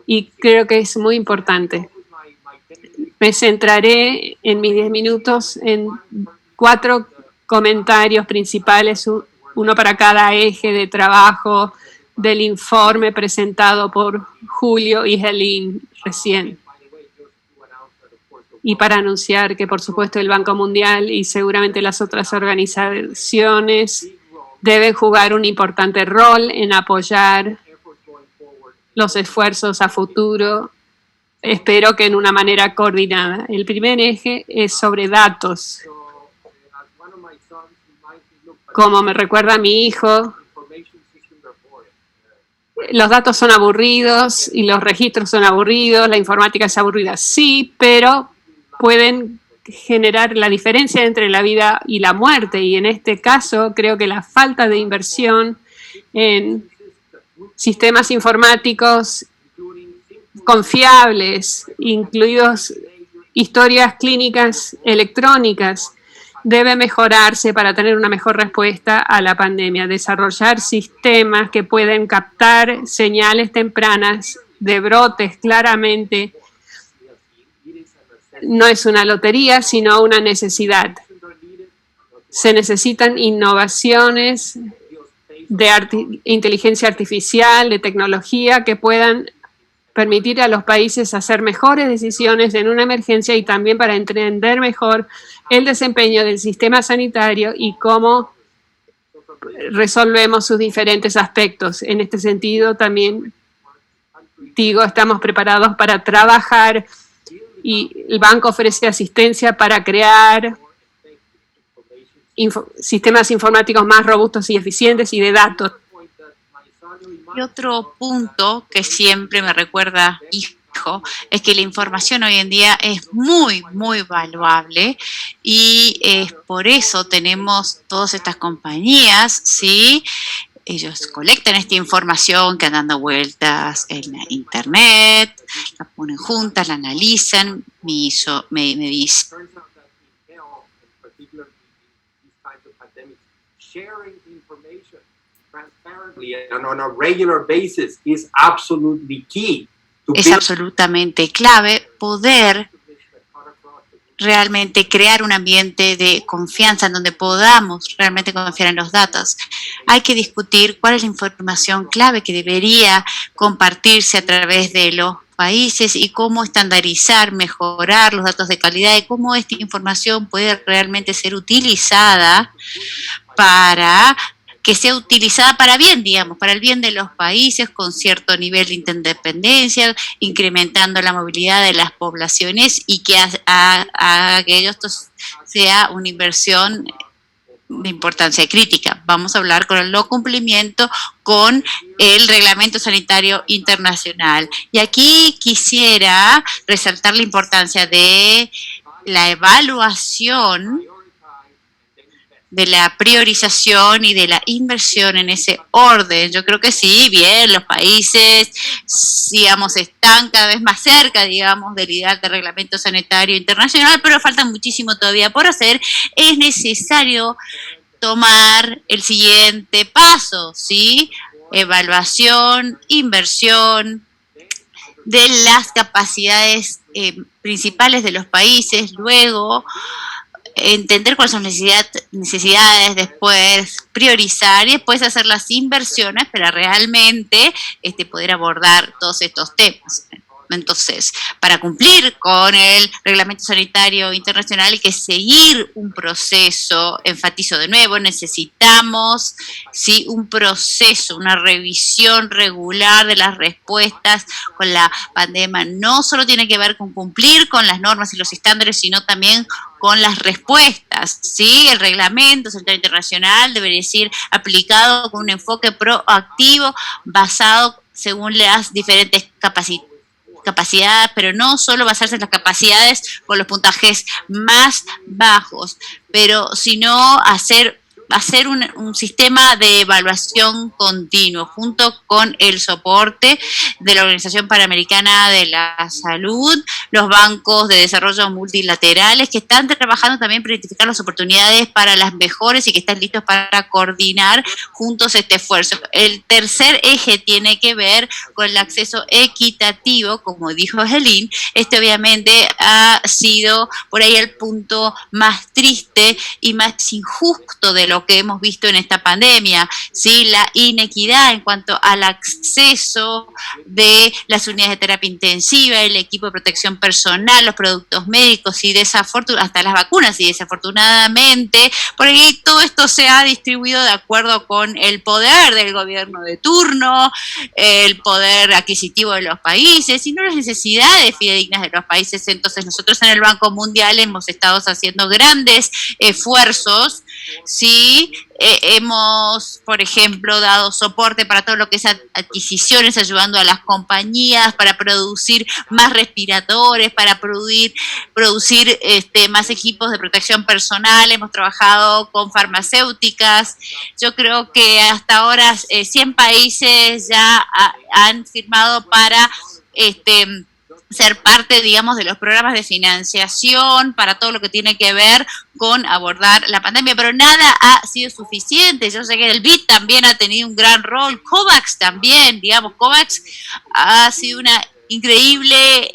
Y creo que es muy importante. Me centraré en mis 10 minutos en 4 comentarios principales, uno para cada eje de trabajo del informe presentado por Julio y Helene recién. Y para anunciar que, por supuesto, el Banco Mundial y seguramente las otras organizaciones deben jugar un importante rol en apoyar los esfuerzos a futuro, espero que en una manera coordinada. El primer eje es sobre datos. Como me recuerda mi hijo, los datos son aburridos y los registros son aburridos, la informática es aburrida, sí, pero pueden generar la diferencia entre la vida y la muerte, y en este caso creo que la falta de inversión en sistemas informáticos confiables, incluidos historias clínicas electrónicas, debe mejorarse para tener una mejor respuesta a la pandemia. Desarrollar sistemas que pueden captar señales tempranas de brotes claramente no es una lotería, sino una necesidad. Se necesitan innovaciones de inteligencia artificial, de tecnología, que puedan permitir a los países hacer mejores decisiones en una emergencia, y también para entender mejor el desempeño del sistema sanitario y cómo resolvemos sus diferentes aspectos. En este sentido, también digo, estamos preparados para trabajar, y el banco ofrece asistencia para crear sistemas informáticos más robustos y eficientes y de datos. Y otro punto que siempre me recuerda hijo es que la información hoy en día es muy, muy valuable, y por eso tenemos todas estas compañías, ¿sí? Ellos colectan esta información que anda dando vueltas en la internet, la ponen juntas, la analizan, me dice. On a regular basis is absolutely key. Es absolutamente clave poder realmente crear un ambiente de confianza en donde podamos realmente confiar en los datos. Hay que discutir cuál es la información clave que debería compartirse a través de los países y cómo estandarizar, mejorar los datos de calidad, y cómo esta información puede realmente ser utilizada para que sea utilizada para bien, digamos, para el bien de los países con cierto nivel de interdependencia, incrementando la movilidad de las poblaciones y que haga que esto sea una inversión de importancia crítica. Vamos a hablar con el no cumplimiento con el Reglamento Sanitario Internacional. Y aquí quisiera resaltar la importancia de la evaluación, de la priorización y de la inversión en ese orden. Yo creo que sí, bien, los países, digamos, están cada vez más cerca, digamos, del ideal de reglamento sanitario internacional, pero falta muchísimo todavía por hacer. Es necesario tomar el siguiente paso, ¿sí? Evaluación, inversión de las capacidades principales de los países, luego entender cuáles son las necesidades, después priorizar y después hacer las inversiones para realmente poder abordar todos estos temas. Entonces, para cumplir con el Reglamento Sanitario Internacional hay que seguir un proceso, enfatizo de nuevo, necesitamos ¿sí? un proceso, una revisión regular de las respuestas con la pandemia. No solo tiene que ver con cumplir con las normas y los estándares, sino también con las respuestas, ¿sí? El Reglamento Sanitario Internacional debería ser aplicado con un enfoque proactivo basado según las diferentes capacidades, pero no solo basarse en las capacidades con los puntajes más bajos, pero sino hacer un sistema de evaluación continuo junto con el soporte de la Organización Panamericana de la Salud, los bancos de desarrollo multilaterales que están trabajando también para identificar las oportunidades para las mejores y que están listos para coordinar juntos este esfuerzo. El tercer eje tiene que ver con el acceso equitativo, como dijo Helen. Este obviamente ha sido por ahí el punto más triste y más injusto de lo que hemos visto en esta pandemia, ¿sí? La inequidad en cuanto al acceso de las unidades de terapia intensiva, el equipo de protección personal, los productos médicos y hasta las vacunas, y desafortunadamente por ahí todo esto se ha distribuido de acuerdo con el poder del gobierno de turno, el poder adquisitivo de los países y no las necesidades fidedignas de los países. Entonces nosotros en el Banco Mundial hemos estado haciendo grandes esfuerzos, ¿sí? Hemos, por ejemplo, dado soporte para todo lo que es adquisiciones, ayudando a las compañías para producir más respiradores, para producir más equipos de protección personal. Hemos trabajado con farmacéuticas. Yo creo que hasta ahora 100 países ya han firmado para ser parte, digamos, de los programas de financiación para todo lo que tiene que ver con abordar la pandemia, pero nada ha sido suficiente. Yo sé que el BID también ha tenido un gran rol, COVAX también, digamos, COVAX ha sido una increíble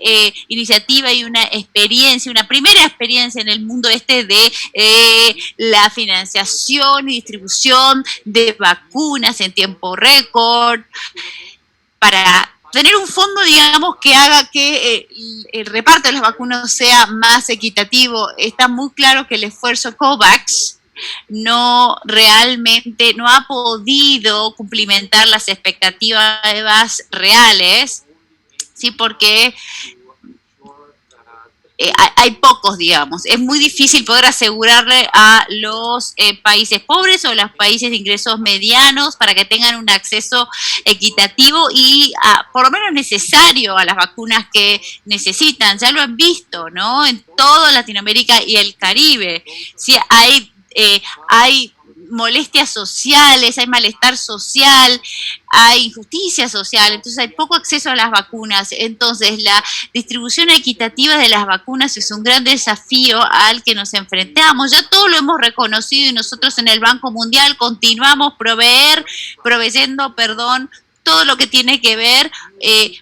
iniciativa y una experiencia, una primera experiencia en el mundo de la financiación y distribución de vacunas en tiempo récord, para tener un fondo, digamos, que haga que el reparto de las vacunas sea más equitativo. Está muy claro que el esfuerzo COVAX realmente no ha podido cumplimentar las expectativas reales, sí, porque hay pocos, digamos. Es muy difícil poder asegurarle a los países pobres o los países de ingresos medianos para que tengan un acceso equitativo y por lo menos necesario a las vacunas que necesitan. Ya lo han visto, ¿no? En toda Latinoamérica y el Caribe. Sí, hay molestias sociales, hay malestar social, hay injusticia social, entonces hay poco acceso a las vacunas. Entonces la distribución equitativa de las vacunas es un gran desafío al que nos enfrentamos. Ya todo lo hemos reconocido y nosotros en el Banco Mundial continuamos proveyendo todo lo que tiene que ver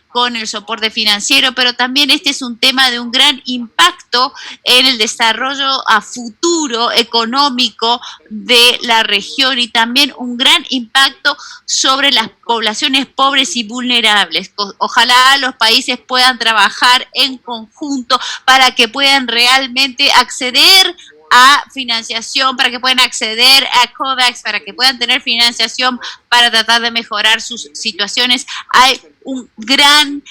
con el soporte financiero, pero también este es un tema de un gran impacto en el desarrollo a futuro económico de la región y también un gran impacto sobre las poblaciones pobres y vulnerables. Ojalá los países puedan trabajar en conjunto para que puedan realmente acceder a financiación, para que puedan acceder a COVAX, para que puedan tener financiación para tratar de mejorar sus situaciones. Hay un gran,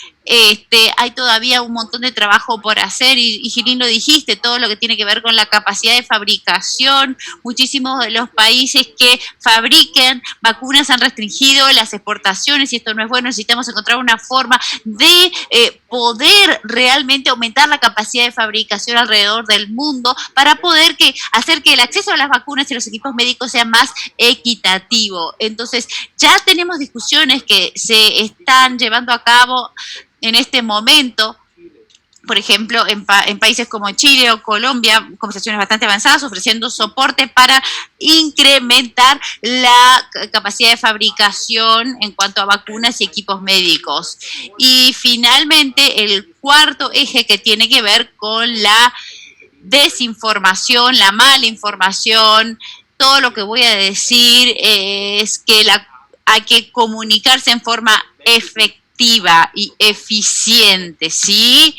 hay todavía un montón de trabajo por hacer y Girín lo dijiste, todo lo que tiene que ver con la capacidad de fabricación. Muchísimos de los países que fabrican vacunas han restringido las exportaciones y esto no es bueno. Necesitamos encontrar una forma de poder realmente aumentar la capacidad de fabricación alrededor del mundo para poder hacer que el acceso a las vacunas y los equipos médicos sea más equitativo. Entonces, ya tenemos discusiones que se están llevando a cabo en este momento, por ejemplo, en países como Chile o Colombia, conversaciones bastante avanzadas, ofreciendo soporte para incrementar la capacidad de fabricación en cuanto a vacunas y equipos médicos. Y finalmente, el cuarto eje que tiene que ver con la desinformación, la mala información. Todo lo que voy a decir es que hay que comunicarse en forma efectiva y eficiente, ¿sí?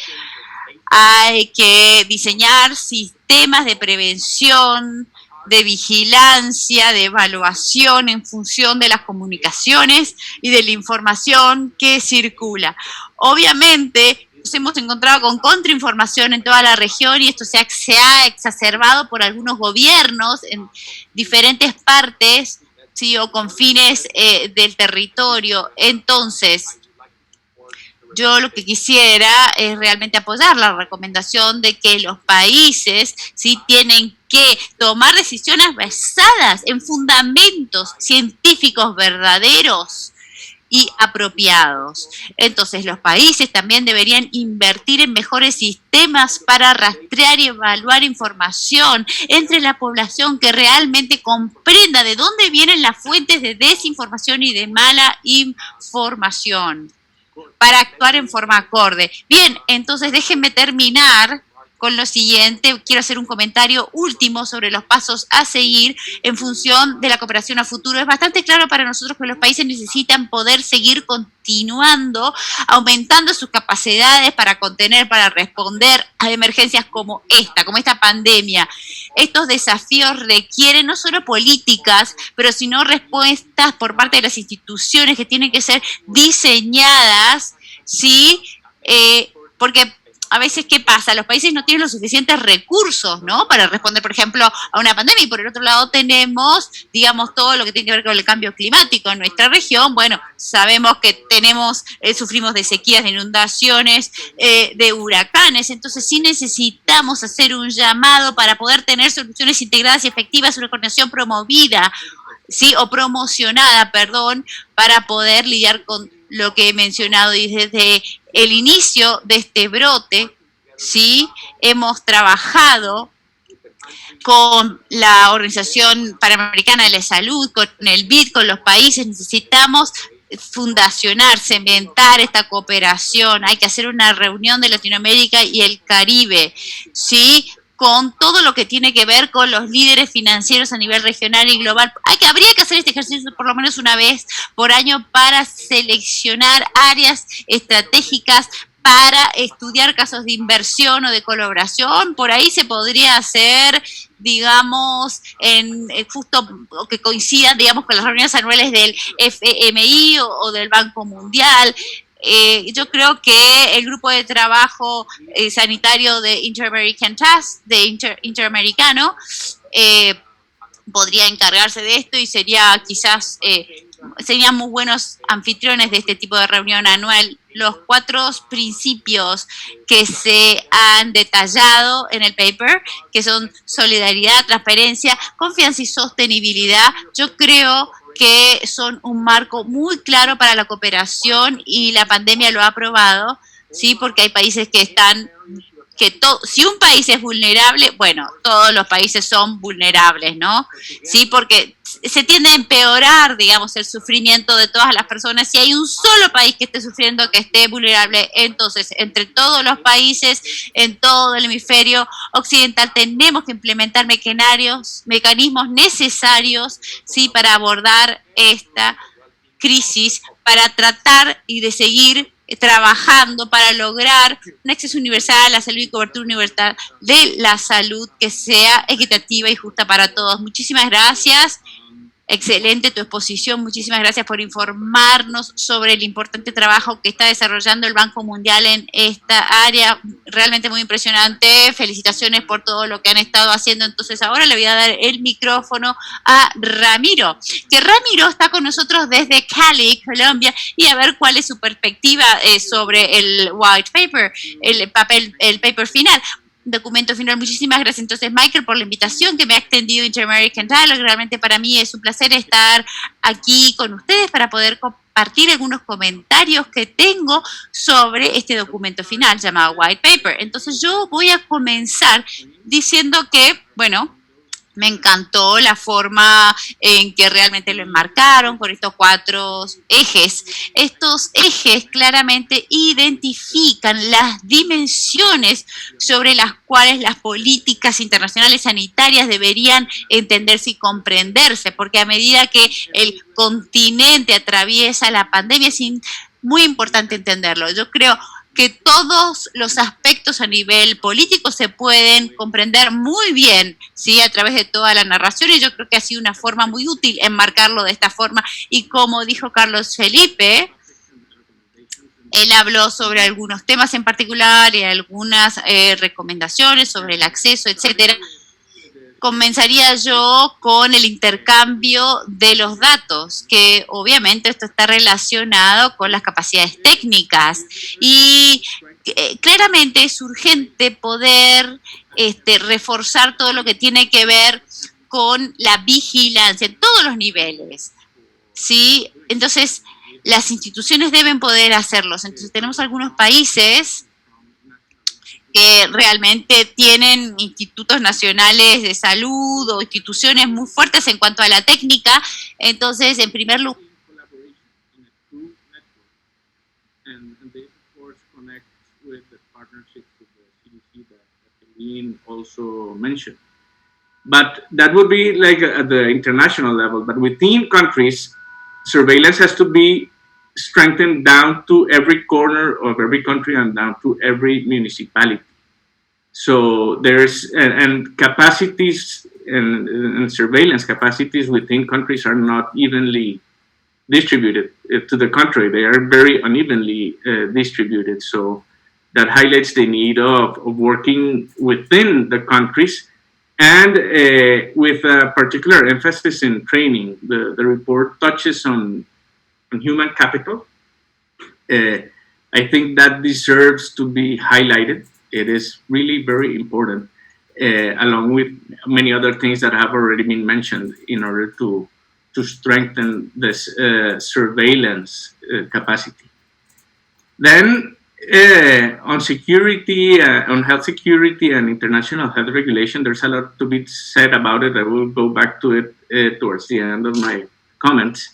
Hay que diseñar sistemas de prevención, de vigilancia, de evaluación en función de las comunicaciones y de la información que circula. Obviamente, nos hemos encontrado con contrainformación en toda la región y esto se ha exacerbado por algunos gobiernos en diferentes partes, ¿sí? O con fines del territorio. Entonces, yo lo que quisiera es realmente apoyar la recomendación de que los países sí tienen que tomar decisiones basadas en fundamentos científicos verdaderos y apropiados. Entonces, los países también deberían invertir en mejores sistemas para rastrear y evaluar información entre la población que realmente comprenda de dónde vienen las fuentes de desinformación y de mala información, para actuar en forma acorde. Bien, entonces déjenme terminar con lo siguiente. Quiero hacer un comentario último sobre los pasos a seguir en función de la cooperación a futuro. Es bastante claro para nosotros que los países necesitan poder seguir continuando, aumentando sus capacidades para contener, para responder a emergencias como esta pandemia. Estos desafíos requieren no solo políticas, pero sino respuestas por parte de las instituciones que tienen que ser diseñadas, ¿sí? Porque a veces, ¿qué pasa? Los países no tienen los suficientes recursos, ¿no?, para responder, por ejemplo, a una pandemia. Y por el otro lado tenemos, digamos, todo lo que tiene que ver con el cambio climático en nuestra región. Bueno, sabemos que sufrimos de sequías, de inundaciones, de huracanes. Entonces sí necesitamos hacer un llamado para poder tener soluciones integradas y efectivas, una coordinación promovida, ¿sí?, o promocionada, perdón, para poder lidiar con lo que he mencionado. Y desde el inicio de este brote, ¿sí?, hemos trabajado con la Organización Panamericana de la Salud, con el BID, con los países. Necesitamos fundacionar, cementar esta cooperación. Hay que hacer una reunión de Latinoamérica y el Caribe, ¿sí?, con todo lo que tiene que ver con los líderes financieros a nivel regional y global. Habría que hacer este ejercicio por lo menos una vez por año para seleccionar áreas estratégicas para estudiar casos de inversión o de colaboración. Por ahí se podría hacer, digamos, justo que coincidan, digamos, con las reuniones anuales del FMI o del Banco Mundial. Yo creo que el grupo de trabajo sanitario de Interamericano podría encargarse de esto y serían muy buenos anfitriones de este tipo de reunión anual. Los 4 principios que se han detallado en el paper, que son solidaridad, transparencia, confianza y sostenibilidad, yo creo que son un marco muy claro para la cooperación y la pandemia lo ha probado, ¿sí? Porque hay países que si un país es vulnerable, bueno, todos los países son vulnerables, ¿no? Sí, porque se tiende a empeorar, digamos, el sufrimiento de todas las personas. Si hay un solo país que esté sufriendo, que esté vulnerable, entonces, entre todos los países, en todo el hemisferio occidental, tenemos que implementar mecanismos necesarios, ¿sí?, para abordar esta crisis, para tratar y de seguir trabajando para lograr un acceso universal a la salud y cobertura universal de la salud que sea equitativa y justa para todos. Muchísimas gracias. Excelente tu exposición, muchísimas gracias por informarnos sobre el importante trabajo que está desarrollando el Banco Mundial en esta área, realmente muy impresionante, felicitaciones por todo lo que han estado haciendo. Entonces ahora le voy a dar el micrófono a Ramiro, que Ramiro está con nosotros desde Cali, Colombia, y a ver cuál es su perspectiva sobre el white paper, el paper final. Documento final. Muchísimas gracias entonces, Michael, por la invitación que me ha extendido Inter-American Dialogue. Realmente para mí es un placer estar aquí con ustedes para poder compartir algunos comentarios que tengo sobre este documento final llamado White Paper. Entonces yo voy a comenzar diciendo que, bueno, me encantó la forma en que realmente lo enmarcaron con estos 4 ejes. Estos ejes claramente identifican las dimensiones sobre las cuales las políticas internacionales sanitarias deberían entenderse y comprenderse, porque a medida que el continente atraviesa la pandemia es muy importante entenderlo. Yo creo que todos los aspectos a nivel político se pueden comprender muy bien, ¿sí?, a través de toda la narración, y yo creo que ha sido una forma muy útil enmarcarlo de esta forma. Y como dijo Carlos Felipe, él habló sobre algunos temas en particular y algunas recomendaciones sobre el acceso, etcétera. Comenzaría yo con el intercambio de los datos, que obviamente esto está relacionado con las capacidades técnicas y claramente es urgente poder reforzar todo lo que tiene que ver con la vigilancia en todos los niveles, ¿sí? Entonces, las instituciones deben poder hacerlos. Entonces, tenemos algunos países que realmente tienen institutos nacionales de salud o instituciones muy fuertes en cuanto a la técnica. Entonces, en primer lugar, also mentioned. But that would be like at the international level. But within countries, surveillance has to be strengthened down to every corner of every country and down to every municipality. So there's, and capacities and surveillance capacities within countries are not evenly distributed. To the contrary, they are very unevenly distributed. So that highlights the need of working within the countries and with a particular emphasis in training. The report touches on human capital. I think that deserves to be highlighted. It is really very important, along with many other things that have already been mentioned in order to strengthen this surveillance capacity. Then on security, on health security and international health regulation, there's a lot to be said about it. I will go back to it towards the end of my comments.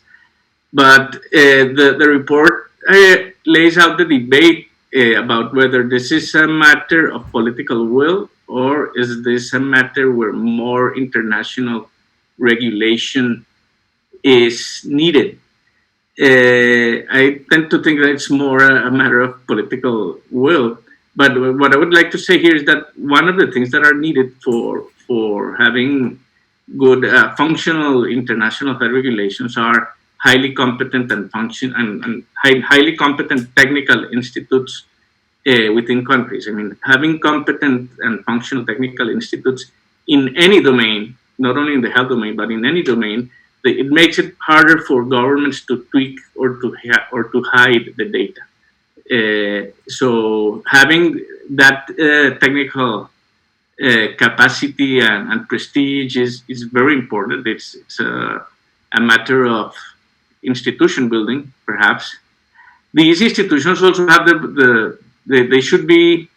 But the report lays out the debate about whether this is a matter of political will or is this a matter where more international regulation is needed. I tend to think that it's more a matter of political will. But what I would like to say here is that one of the things that are needed for having good functional international health regulations are highly competent and highly competent technical institutes within countries. I mean, having competent and functional technical institutes in any domain, not only in the health domain, but in any domain, it makes it harder for governments to tweak or to hide the data. So having that technical capacity and prestige is very important. It's a matter of institution building, perhaps. These institutions also have they should be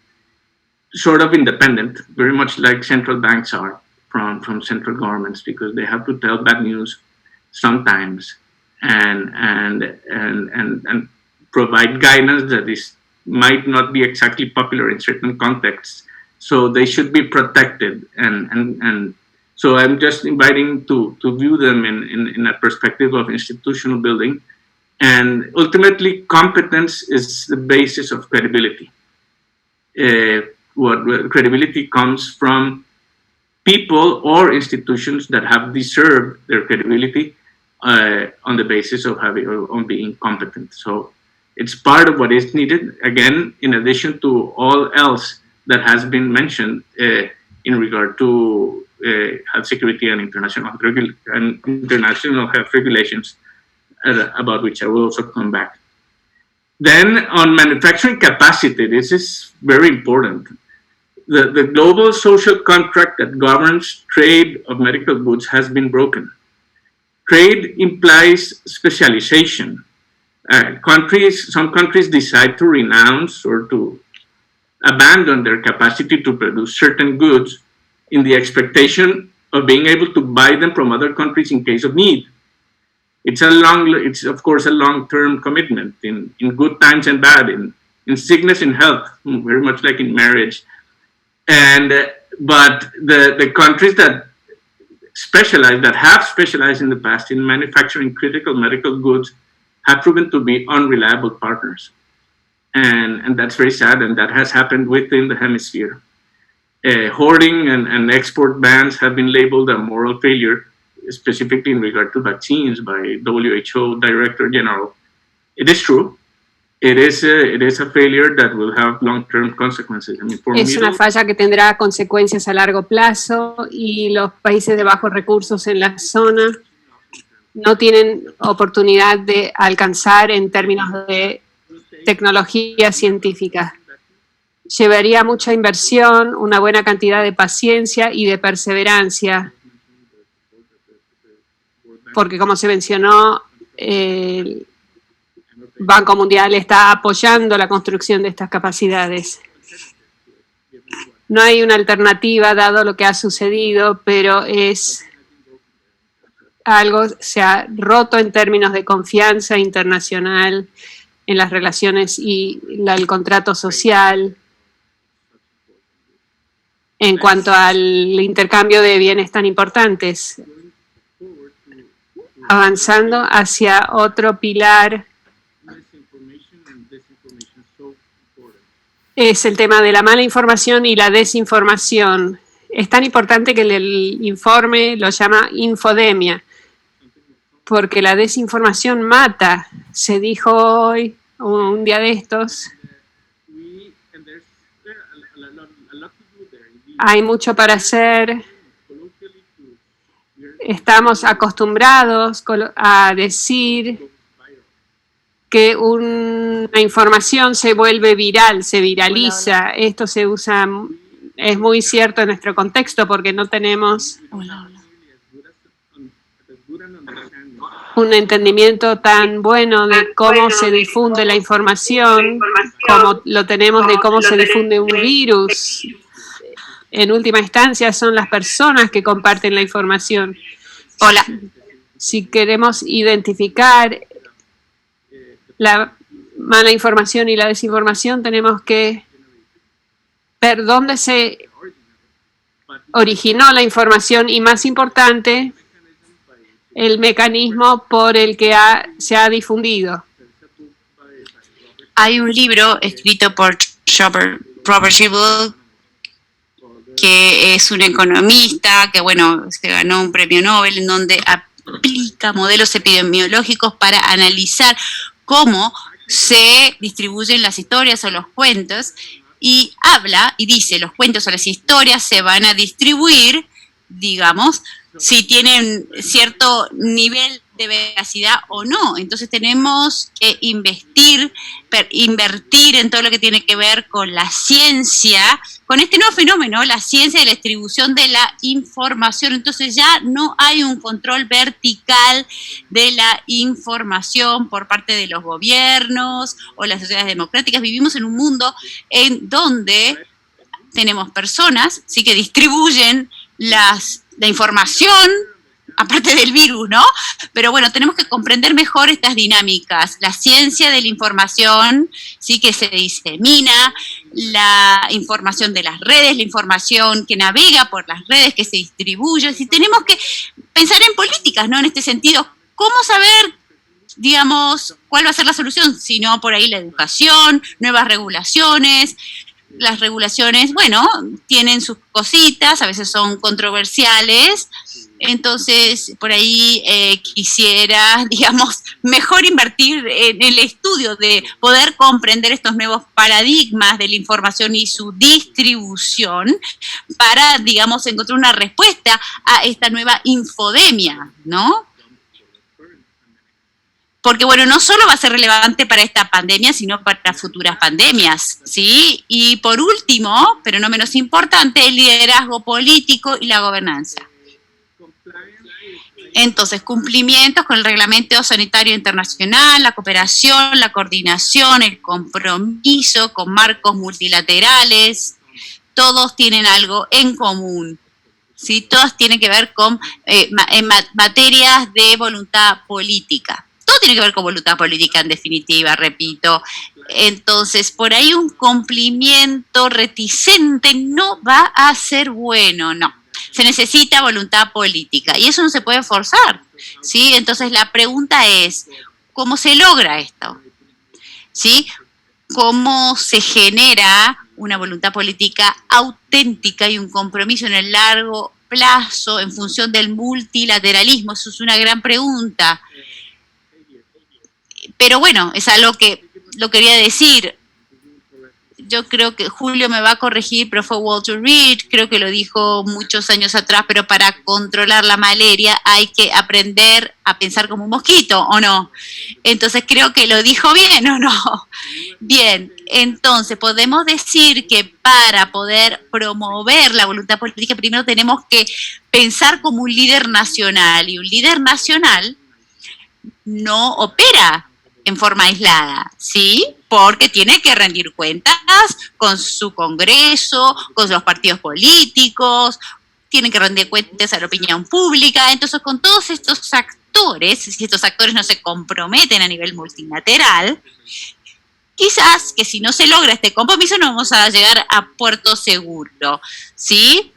sort of independent, very much like central banks are from central governments, because they have to tell bad news sometimes and provide guidance that might not be exactly popular in certain contexts. So they should be protected, and so I'm just inviting to view them in a perspective of institutional building. And ultimately, competence is the basis of credibility. What credibility comes from people or institutions that have deserved their credibility on the basis of being competent. So it's part of what is needed. Again, in addition to all else that has been mentioned in regard to health security and international health regulations, about which I will also come back. Then on manufacturing capacity, this is very important. The global social contract that governs trade of medical goods has been broken. Trade implies specialization. Some countries decide to renounce or to abandon their capacity to produce certain goods in the expectation of being able to buy them from other countries in case of need. It's of course a long-term commitment in good times and bad, in sickness and health, very much like in marriage. But the countries that have specialized in the past in manufacturing critical medical goods have proven to be unreliable partners. And that's very sad, and that has happened within the hemisphere. Hoarding and export bans have been labeled a moral failure, specifically in regard to vaccines by WHO Director General. It is true. It is a failure that will have long-term consequences. I mean, es una falla que tendrá consecuencias a largo plazo y los países de bajos recursos en la zona no tienen oportunidad de alcanzar en términos de tecnología científica. Llevaría mucha inversión, una buena cantidad de paciencia y de perseverancia, porque como se mencionó, el Banco Mundial está apoyando la construcción de estas capacidades. No hay una alternativa dado lo que ha sucedido, pero se ha roto en términos de confianza internacional en las relaciones y el contrato social en cuanto al intercambio de bienes tan importantes. Avanzando hacia otro pilar es el tema de la mala información y la desinformación. Es tan importante que el informe lo llama infodemia, porque la desinformación mata. Se dijo hoy, un día de estos, hay mucho para hacer. Estamos acostumbrados a decir que una información se vuelve viral, se viraliza. Esto se usa, es muy cierto en nuestro contexto porque no tenemos un entendimiento tan bueno de cómo se difunde la información como lo tenemos de cómo se difunde un virus. En última instancia son las personas que comparten la información. Hola. Si queremos identificar la mala información y la desinformación, tenemos que ver dónde se originó la información y, más importante, el mecanismo por el que se ha difundido. Hay un libro escrito por Robert Schiebel, que es un economista que, se ganó un premio Nobel, en donde aplica modelos epidemiológicos para analizar cómo se distribuyen las historias o los cuentos, y habla y dice, los cuentos o las historias se van a distribuir, digamos, si tienen cierto nivel de veracidad o no. Entonces tenemos que invertir en todo lo que tiene que ver con la ciencia, con este nuevo fenómeno, la ciencia de la distribución de la información. Entonces ya no hay un control vertical de la información por parte de los gobiernos o las sociedades democráticas. Vivimos en un mundo en donde tenemos personas, sí, que distribuyen la información, aparte del virus, ¿no? Pero tenemos que comprender mejor estas dinámicas. La ciencia de la información, sí, que se disemina, la información de las redes, la información que navega por las redes, que se distribuye. Sí, tenemos que pensar en políticas, ¿no? En este sentido, ¿cómo saber digamos, ¿cuál va a ser la solución? Si no, por ahí la educación, nuevas regulaciones. Las regulaciones, bueno, tienen sus cositas, a veces son controversiales, entonces por ahí quisiera, digamos, mejor invertir en el estudio de poder comprender estos nuevos paradigmas de la información y su distribución para, digamos, encontrar una respuesta a esta nueva infodemia, ¿no? Porque, bueno, no solo va a ser relevante para esta pandemia, sino para futuras pandemias, ¿sí? Y por último, pero no menos importante, el liderazgo político y la gobernanza. Entonces, cumplimientos con el Reglamento Sanitario Internacional, la cooperación, la coordinación, el compromiso con marcos multilaterales, todos tienen algo en común, ¿sí? Todos tienen que ver con materias de voluntad política. Todo tiene que ver con voluntad política, en definitiva, repito. Entonces, por ahí un cumplimiento reticente no va a ser bueno, no. Se necesita voluntad política y eso no se puede forzar, ¿sí? Entonces, la pregunta es, ¿cómo se logra esto? ¿Sí? ¿Cómo se genera una voluntad política auténtica y un compromiso en el largo plazo en función del multilateralismo? Eso es una gran pregunta. Pero bueno, es algo que lo quería decir. Yo creo que Julio me va a corregir, pero fue Walter Reed, creo que lo dijo muchos años atrás, pero para controlar la malaria hay que aprender a pensar como un mosquito, ¿o no? Entonces creo que lo dijo bien, ¿o no? Bien, entonces podemos decir que para poder promover la voluntad política primero tenemos que pensar como un líder nacional, y un líder nacional no opera en forma aislada, ¿sí? Porque tiene que rendir cuentas con su Congreso, con los partidos políticos, tienen que rendir cuentas a la opinión pública. Entonces, con todos estos actores, si estos actores no se comprometen a nivel multilateral, quizás que si no se logra este compromiso no vamos a llegar a puerto seguro, ¿sí?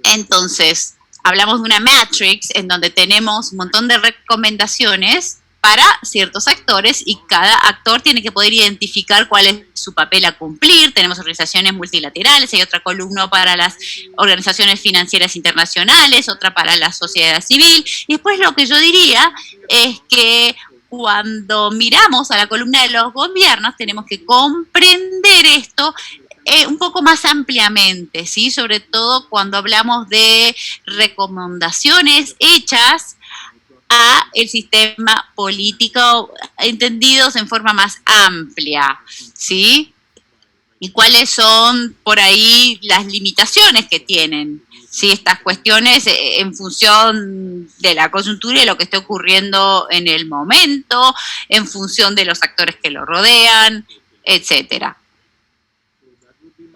Entonces, hablamos de una matrix en donde tenemos un montón de recomendaciones para ciertos actores y cada actor tiene que poder identificar cuál es su papel a cumplir. Tenemos organizaciones multilaterales, hay otra columna para las organizaciones financieras internacionales, otra para la sociedad civil. Y después lo que yo diría es que cuando miramos a la columna de los gobiernos tenemos que comprender esto un poco más ampliamente, ¿sí? Sobre todo cuando hablamos de recomendaciones hechas a el sistema político entendidos en forma más amplia, ¿sí? Y cuáles son por ahí las limitaciones que tienen, ¿sí? Estas cuestiones en función de la coyuntura y de lo que esté ocurriendo en el momento, en función de los actores que lo rodean, etcétera.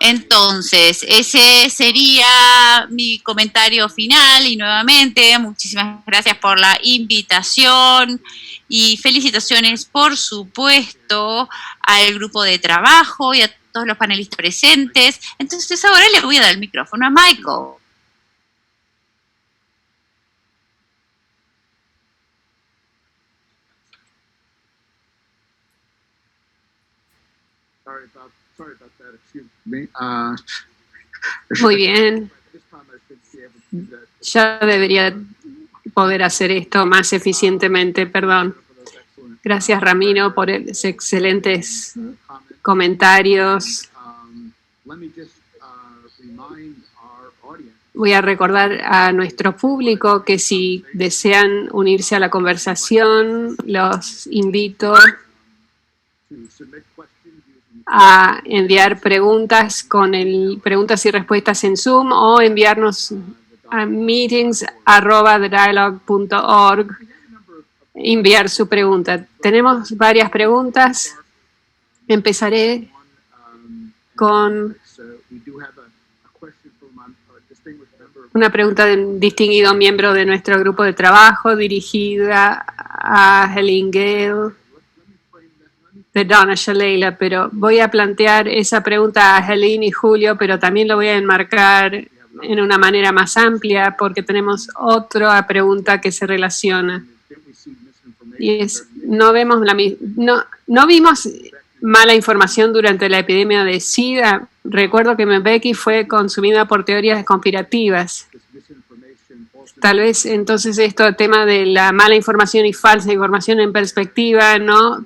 Entonces, ese sería mi comentario final y nuevamente muchísimas gracias por la invitación y felicitaciones, por supuesto, al grupo de trabajo y a todos los panelistas presentes. Entonces, ahora le voy a dar el micrófono a Michael. Sorry about that, excuse me. Muy bien. Ya debería poder hacer esto más eficientemente, perdón. Gracias, Ramiro, por los excelentes comentarios. Voy a recordar a nuestro público que si desean unirse a la conversación, los invito a enviar preguntas con el preguntas y respuestas en Zoom o enviarnos a meetings@thedialogue.org, enviar su pregunta. Tenemos varias preguntas. Empezaré con una pregunta de un distinguido miembro de nuestro grupo de trabajo dirigida a Helen Gale de Donna Shalala, pero voy a plantear esa pregunta a Helen y Julio, pero también lo voy a enmarcar en una manera más amplia porque tenemos otra pregunta que se relaciona. Y es, no vimos mala información durante la epidemia de SIDA. Recuerdo que Mbeki fue consumida por teorías conspirativas. Tal vez entonces esto tema de la mala información y falsa información en perspectiva, ¿no?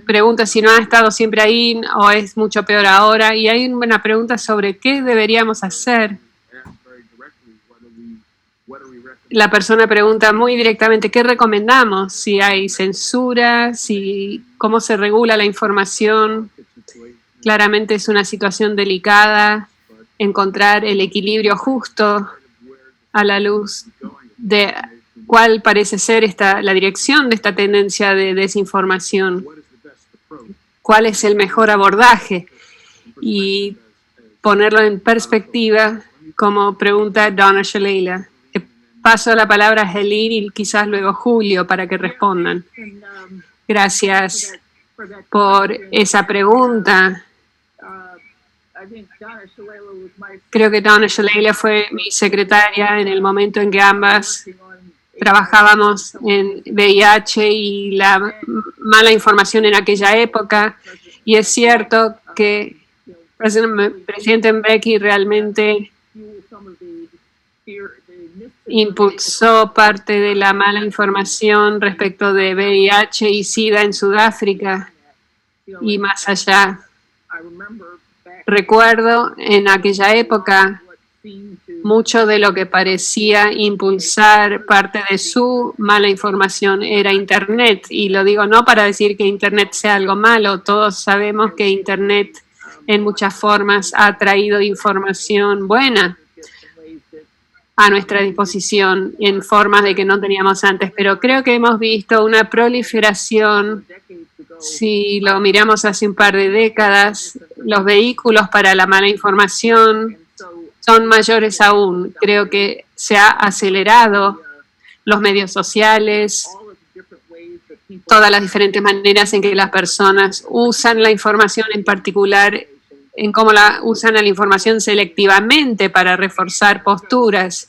Pregunta si no ha estado siempre ahí o es mucho peor ahora. Y hay una pregunta sobre qué deberíamos hacer. La persona pregunta muy directamente qué recomendamos, si hay censura, cómo se regula la información. Claramente es una situación delicada, encontrar el equilibrio justo a la luz de cuál parece ser la dirección de esta tendencia de desinformación. ¿Cuál es el mejor abordaje? Y ponerlo en perspectiva, como pregunta Donna Shalala. Paso la palabra a Helene y quizás luego Julio para que respondan. Gracias por esa pregunta. Creo que Donna Shalala fue mi secretaria en el momento en que ambas trabajábamos en VIH y la mala información en aquella época. Y es cierto que el presidente Mbeki realmente impulsó parte de la mala información respecto de VIH y SIDA en Sudáfrica y más allá. Recuerdo en aquella época mucho de lo que parecía impulsar parte de su mala información era Internet. Y lo digo no para decir que Internet sea algo malo. Todos sabemos que Internet en muchas formas ha traído información buena a nuestra disposición en formas de que no teníamos antes. Pero creo que hemos visto una proliferación. Si lo miramos hace un par de décadas, los vehículos para la mala información son mayores aún. Creo que se ha acelerado los medios sociales, todas las diferentes maneras en que las personas usan la información, en particular en cómo usan la información selectivamente para reforzar posturas.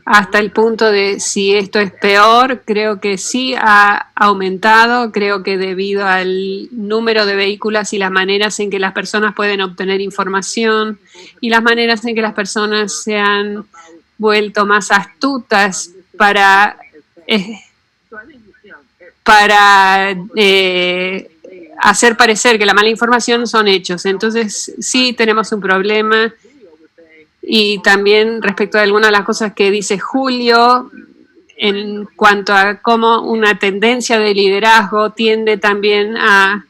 Hasta el punto de si esto es peor, creo que sí ha aumentado, creo que debido al número de vehículos y las maneras en que las personas pueden obtener información y las maneras en que las personas se han vuelto más astutas para hacer parecer que la mala información son hechos. Entonces sí tenemos un problema. Y también respecto a algunas de las cosas que dice Julio, en cuanto a cómo una tendencia de liderazgo tiende también a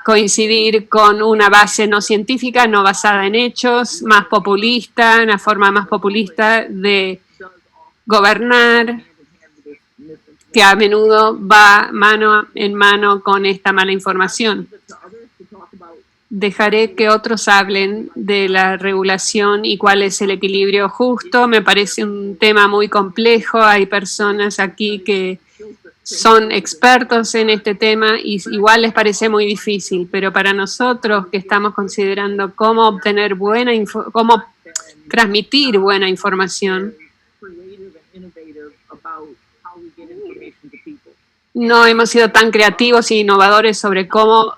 coincidir con una base no científica, no basada en hechos, más populista, una forma más populista de gobernar, que a menudo va mano en mano con esta mala información. Dejaré que otros hablen de la regulación y cuál es el equilibrio justo. Me parece un tema muy complejo. Hay personas aquí que son expertos en este tema y igual les parece muy difícil. Pero para nosotros que estamos considerando cómo obtener cómo transmitir buena información, no hemos sido tan creativos e innovadores sobre cómo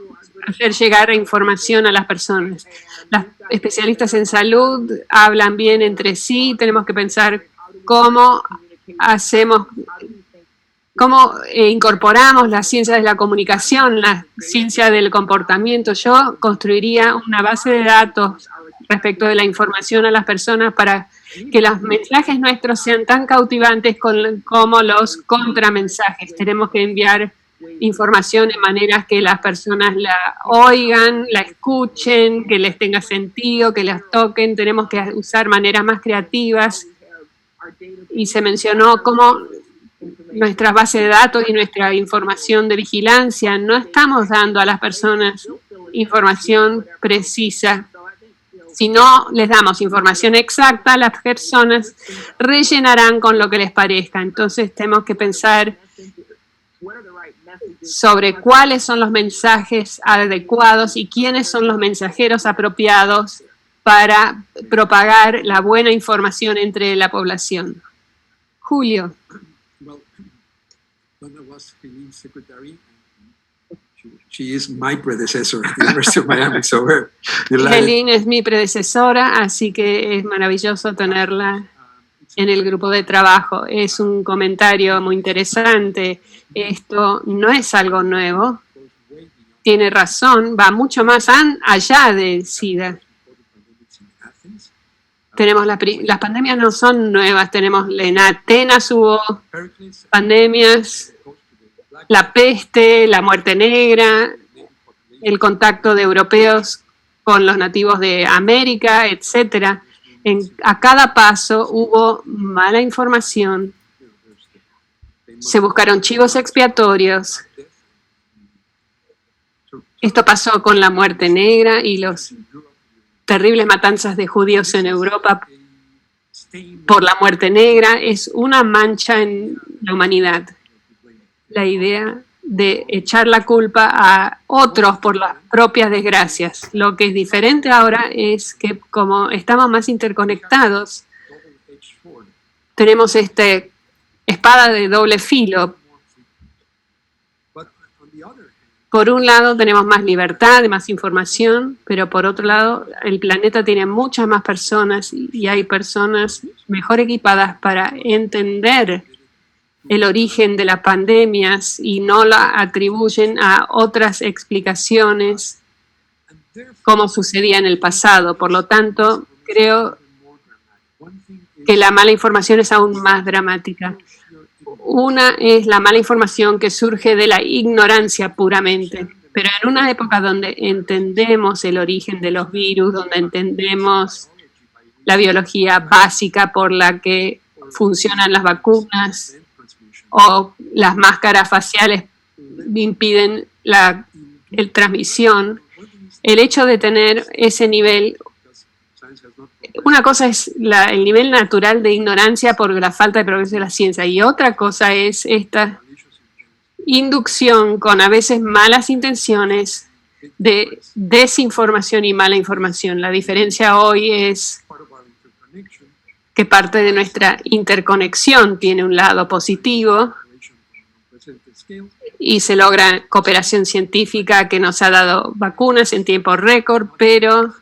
hacer llegar información a las personas. Las especialistas en salud hablan bien entre sí. Tenemos que pensar cómo incorporamos la ciencia de la comunicación, la ciencia del comportamiento. Yo construiría una base de datos respecto de la información a las personas para que los mensajes nuestros sean tan cautivantes como los contramensajes. Tenemos que enviar información de maneras que las personas la oigan, la escuchen, que les tenga sentido, que las toquen. Tenemos que usar maneras más creativas. Y se mencionó cómo nuestra base de datos y nuestra información de vigilancia no estamos dando a las personas información precisa. Si no les damos información exacta, las personas rellenarán con lo que les parezca. Entonces tenemos que pensar sobre cuáles son los mensajes adecuados y quiénes son los mensajeros apropiados para propagar la buena información entre la población. Julio. Well, Donna was Feline's secretary. She is my predecessor at the University of Miami, so we're delighted. Helene es mi predecesora, así que es maravilloso tenerla en el grupo de trabajo. Es un comentario muy interesante. Esto no es algo nuevo. Tiene razón, va mucho más allá del SIDA. Tenemos las pandemias no son nuevas. Tenemos en Atenas hubo pandemias, la peste, la muerte negra, el contacto de europeos con los nativos de América, etcétera. A cada paso hubo mala información, se buscaron chivos expiatorios. Esto pasó con la muerte negra y los terribles matanzas de judíos en Europa por la muerte negra. Es una mancha en la humanidad. La idea de echar la culpa a otros por las propias desgracias. Lo que es diferente ahora es que como estamos más interconectados, tenemos esta espada de doble filo. Por un lado tenemos más libertad, más información, pero por otro lado el planeta tiene muchas más personas y hay personas mejor equipadas para entender el origen de las pandemias y no la atribuyen a otras explicaciones como sucedía en el pasado. Por lo tanto, creo que la mala información es aún más dramática. Una es la mala información que surge de la ignorancia puramente, pero en una época donde entendemos el origen de los virus, donde entendemos la biología básica por la que funcionan las vacunas o las máscaras faciales impiden la transmisión, el hecho de tener ese nivel. Una cosa es el nivel natural de ignorancia por la falta de progreso de la ciencia y otra cosa es esta inducción con a veces malas intenciones de desinformación y mala información. La diferencia hoy es que parte de nuestra interconexión tiene un lado positivo y se logra cooperación científica que nos ha dado vacunas en tiempo récord, pero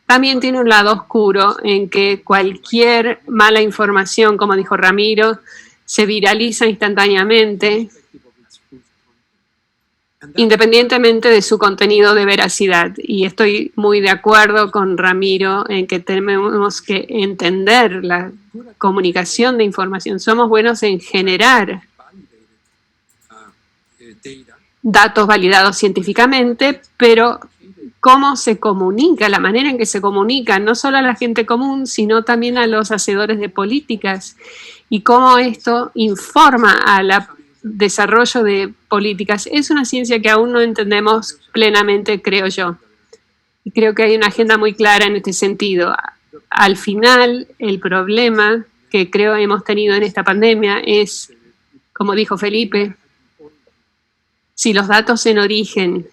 también tiene un lado oscuro en que cualquier mala información, como dijo Ramiro, se viraliza instantáneamente, independientemente de su contenido de veracidad. Y estoy muy de acuerdo con Ramiro en que tenemos que entender la comunicación de información. Somos buenos en generar datos validados científicamente, pero cómo se comunica, la manera en que se comunica, no solo a la gente común, sino también a los hacedores de políticas, y cómo esto informa al desarrollo de políticas. Es una ciencia que aún no entendemos plenamente, creo yo. Y creo que hay una agenda muy clara en este sentido. Al final, el problema que creo hemos tenido en esta pandemia es, como dijo Felipe, si los datos en origen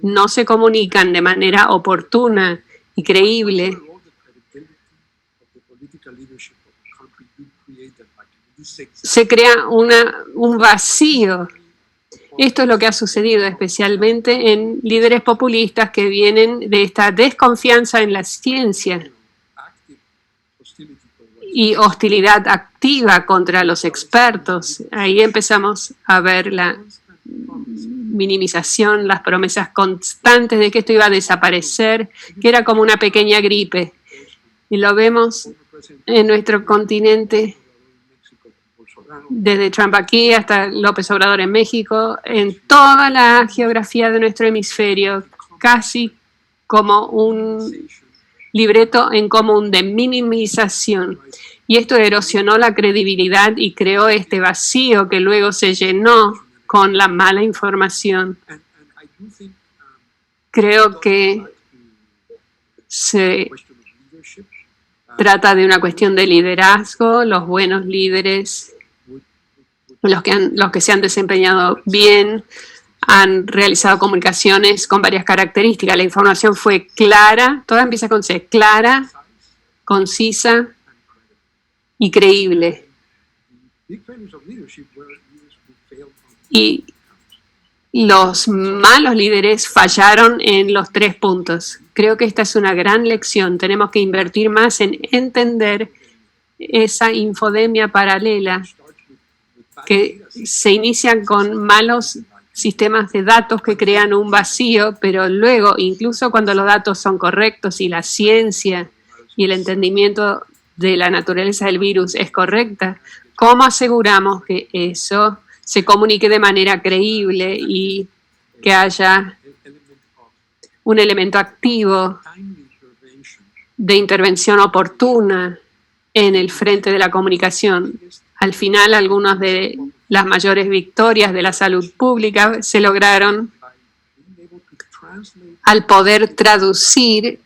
no se comunican de manera oportuna y creíble, se crea un vacío. Esto es lo que ha sucedido especialmente en líderes populistas que vienen de esta desconfianza en la ciencia y hostilidad activa contra los expertos. Ahí empezamos a ver la minimización, las promesas constantes de que esto iba a desaparecer, que era como una pequeña gripe. Y lo vemos en nuestro continente, desde Trump aquí hasta López Obrador en México, en toda la geografía de nuestro hemisferio, casi como un libreto en común de minimización. Y esto erosionó la credibilidad y creó este vacío que luego se llenó con la mala información. Creo que se trata de una cuestión de liderazgo. Los buenos líderes, los que se han desempeñado bien, han realizado comunicaciones con varias características. La información fue clara, toda empieza con C, clara, concisa y creíble. Y los malos líderes fallaron en los 3 puntos. Creo que esta es una gran lección. Tenemos que invertir más en entender esa infodemia paralela que se inicia con malos sistemas de datos que crean un vacío, pero luego, incluso cuando los datos son correctos y la ciencia y el entendimiento de la naturaleza del virus es correcta, ¿cómo aseguramos que eso se comunique de manera creíble y que haya un elemento activo de intervención oportuna en el frente de la comunicación? Al final, algunas de las mayores victorias de la salud pública se lograron al poder traducir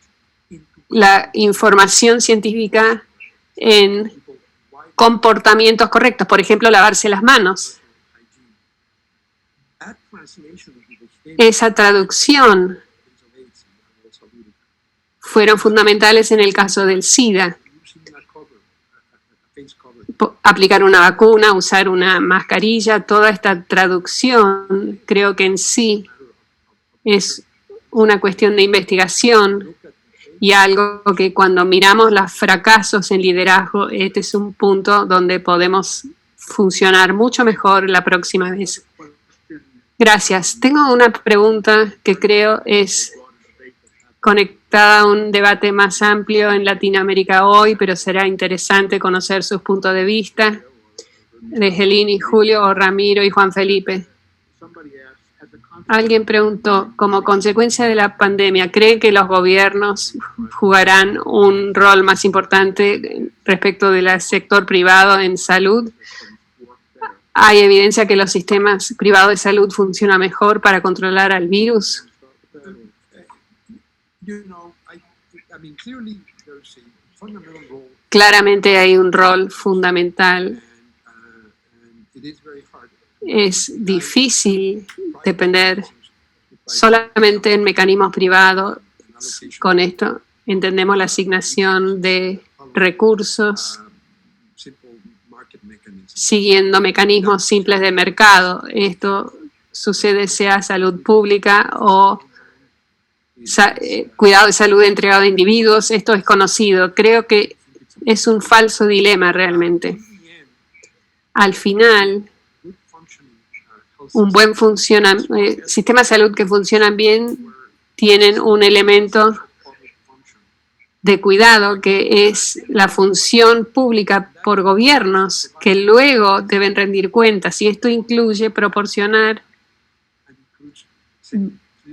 la información científica en comportamientos correctos. Por ejemplo, lavarse las manos. Esa traducción fueron fundamentales en el caso del SIDA. Aplicar una vacuna, usar una mascarilla, toda esta traducción creo que en sí es una cuestión de investigación y algo que cuando miramos los fracasos en liderazgo, este es un punto donde podemos funcionar mucho mejor la próxima vez. Gracias. Tengo una pregunta que creo es conectada a un debate más amplio en Latinoamérica hoy, pero será interesante conocer sus puntos de vista de Gelini, Julio, o Ramiro y Juan Felipe. Alguien preguntó, como consecuencia de la pandemia, ¿cree que los gobiernos jugarán un rol más importante respecto del sector privado en salud? ¿Hay evidencia que los sistemas privados de salud funcionan mejor para controlar al virus? Claramente hay un rol fundamental. Es difícil depender solamente en mecanismos privados. Con esto entendemos la asignación de recursos siguiendo mecanismos simples de mercado. Esto sucede sea salud pública o cuidado de salud entregado a individuos. Esto es conocido. Creo que es un falso dilema realmente. Al final, un buen sistema de salud que funcionan bien tienen un elemento de cuidado que es la función pública por gobiernos que luego deben rendir cuentas, y esto incluye proporcionar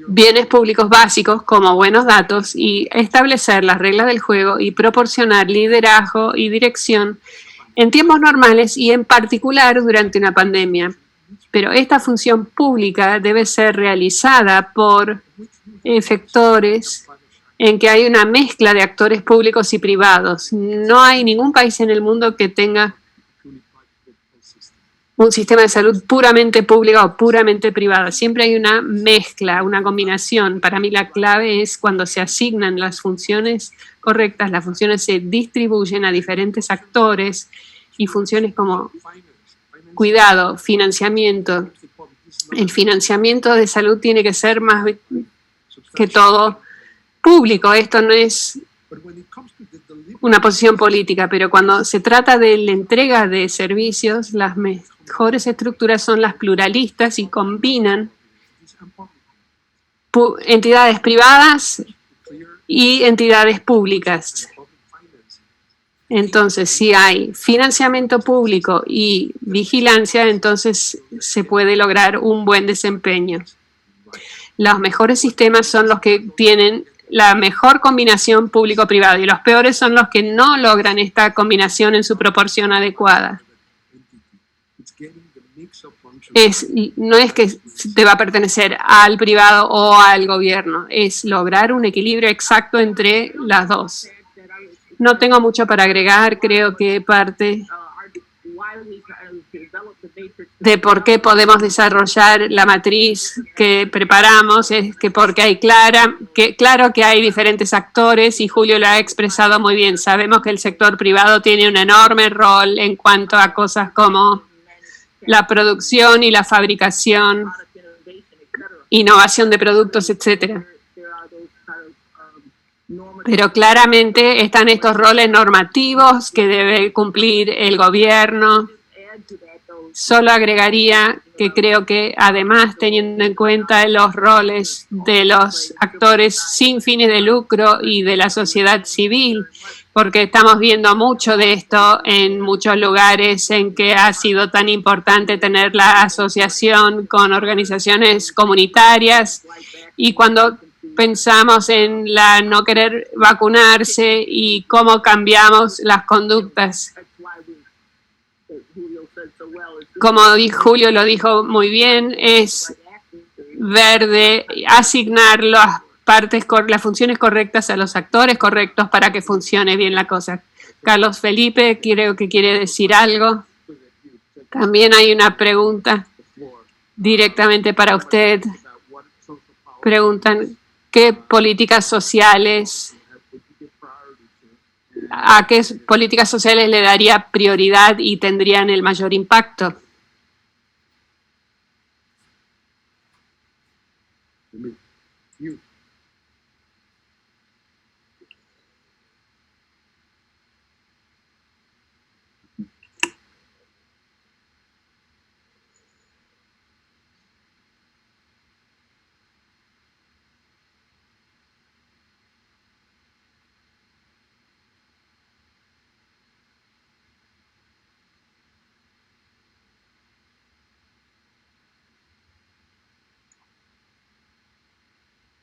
bienes públicos básicos como buenos datos y establecer las reglas del juego y proporcionar liderazgo y dirección en tiempos normales y en particular durante una pandemia. Pero esta función pública debe ser realizada por efectores en que hay una mezcla de actores públicos y privados. No hay ningún país en el mundo que tenga un sistema de salud puramente público o puramente privado. Siempre hay una mezcla, una combinación. Para mí la clave es cuando se asignan las funciones correctas, las funciones se distribuyen a diferentes actores y funciones como cuidado, financiamiento. El financiamiento de salud tiene que ser más que todo público. Esto no es una posición política, pero cuando se trata de la entrega de servicios, las mejores estructuras son las pluralistas y combinan entidades privadas y entidades públicas. Entonces, si hay financiamiento público y vigilancia, entonces se puede lograr un buen desempeño. Los mejores sistemas son los que tienen la mejor combinación público-privado y los peores son los que no logran esta combinación en su proporción adecuada. No es que te va a pertenecer al privado o al gobierno, es lograr un equilibrio exacto entre las dos. No tengo mucho para agregar, creo que parte de por qué podemos desarrollar la matriz que preparamos es que porque hay claro que hay diferentes actores y Julio lo ha expresado muy bien. Sabemos que el sector privado tiene un enorme rol en cuanto a cosas como la producción y la fabricación, innovación de productos, etcétera. Pero claramente están estos roles normativos que debe cumplir el gobierno. Solo agregaría que creo que además teniendo en cuenta los roles de los actores sin fines de lucro y de la sociedad civil, porque estamos viendo mucho de esto en muchos lugares en que ha sido tan importante tener la asociación con organizaciones comunitarias y cuando pensamos en la no querer vacunarse y cómo cambiamos las conductas. Como Julio lo dijo muy bien, es asignar las funciones correctas a los actores correctos para que funcione bien la cosa. Carlos Felipe, creo que quiere decir algo. También hay una pregunta directamente para usted. Preguntan, ¿qué políticas sociales, a qué políticas sociales le daría prioridad y tendrían el mayor impacto?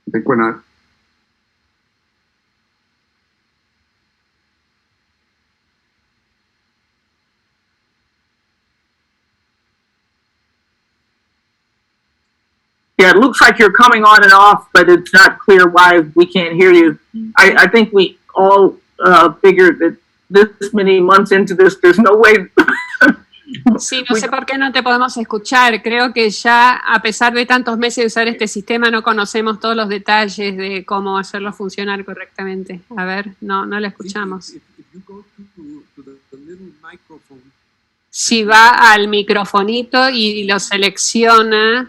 I think we're not. Yeah, it looks like you're coming on and off, but it's not clear why we can't hear you. I think we all figured that this many months into this, there's no way. Sí, no sé por qué no te podemos escuchar. Creo que ya, a pesar de tantos meses de usar este sistema, no conocemos todos los detalles de cómo hacerlo funcionar correctamente. A ver, no la escuchamos. Si va al microfonito y lo selecciona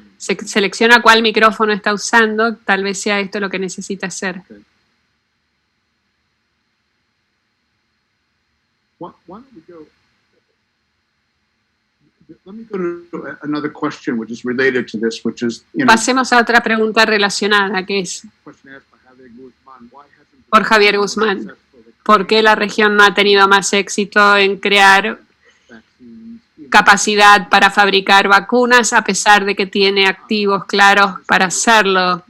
cuál micrófono está usando, tal vez sea esto lo que necesita hacer. Pasemos a otra pregunta relacionada, que es por Javier Guzmán. ¿Por qué la región no ha tenido más éxito en crear capacidad para fabricar vacunas a pesar de que tiene activos claros para hacerlo?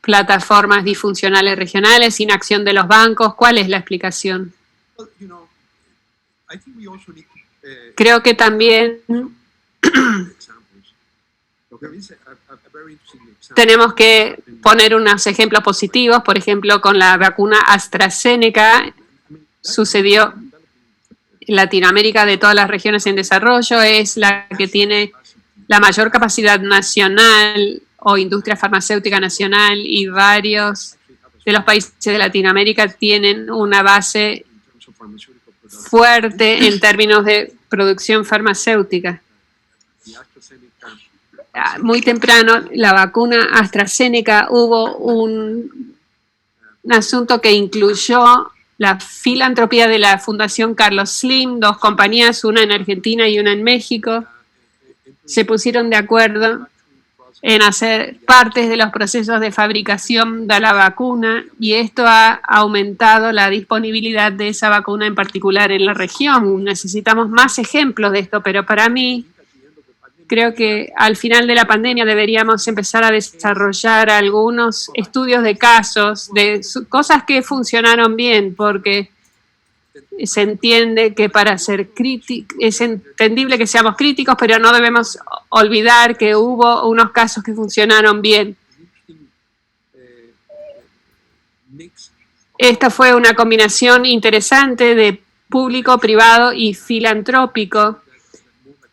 Plataformas disfuncionales regionales, inacción de los bancos. ¿Cuál es la explicación? Creo que también tenemos que poner unos ejemplos positivos. Por ejemplo, con la vacuna AstraZeneca sucedió en Latinoamérica, de todas las regiones en desarrollo, es la que tiene la mayor capacidad nacional o industria farmacéutica nacional, y varios de los países de Latinoamérica tienen una base fuerte en términos de producción farmacéutica. Muy temprano, la vacuna AstraZeneca, hubo un asunto que incluyó la filantropía de la Fundación Carlos Slim, 2 compañías, una en Argentina y una en México, se pusieron de acuerdo en hacer partes de los procesos de fabricación de la vacuna, y esto ha aumentado la disponibilidad de esa vacuna en particular en la región. Necesitamos más ejemplos de esto, pero para mí creo que al final de la pandemia deberíamos empezar a desarrollar algunos estudios de casos, de cosas que funcionaron bien, porque se entiende que para ser críticos, es entendible que seamos críticos, pero no debemos olvidar que hubo unos casos que funcionaron bien. Esta fue una combinación interesante de público, privado y filantrópico,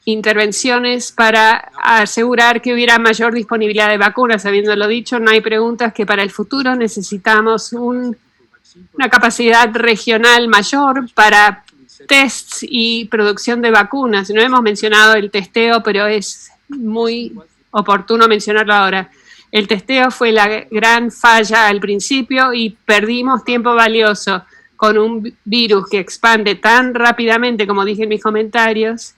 intervenciones para asegurar que hubiera mayor disponibilidad de vacunas. Habiéndolo dicho, no hay preguntas que para el futuro necesitamos una capacidad regional mayor para tests y producción de vacunas. No hemos mencionado el testeo, pero es muy oportuno mencionarlo ahora. El testeo fue la gran falla al principio y perdimos tiempo valioso con un virus que expande tan rápidamente, como dije en mis comentarios.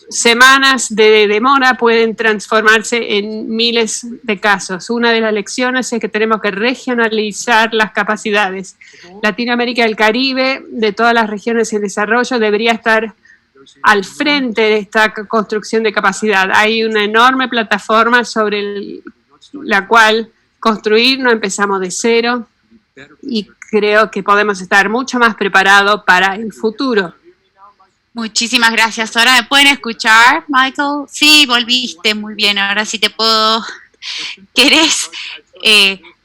Semanas de demora pueden transformarse en miles de casos. Una de las lecciones es que tenemos que regionalizar las capacidades. Latinoamérica y el Caribe, de todas las regiones en desarrollo, debería estar al frente de esta construcción de capacidad. Hay una enorme plataforma sobre la cual construir, no empezamos de cero y creo que podemos estar mucho más preparados para el futuro. Muchísimas gracias. ¿Ahora me pueden escuchar, Michael? Sí, volviste, muy bien. Ahora sí te puedo... ¿Querés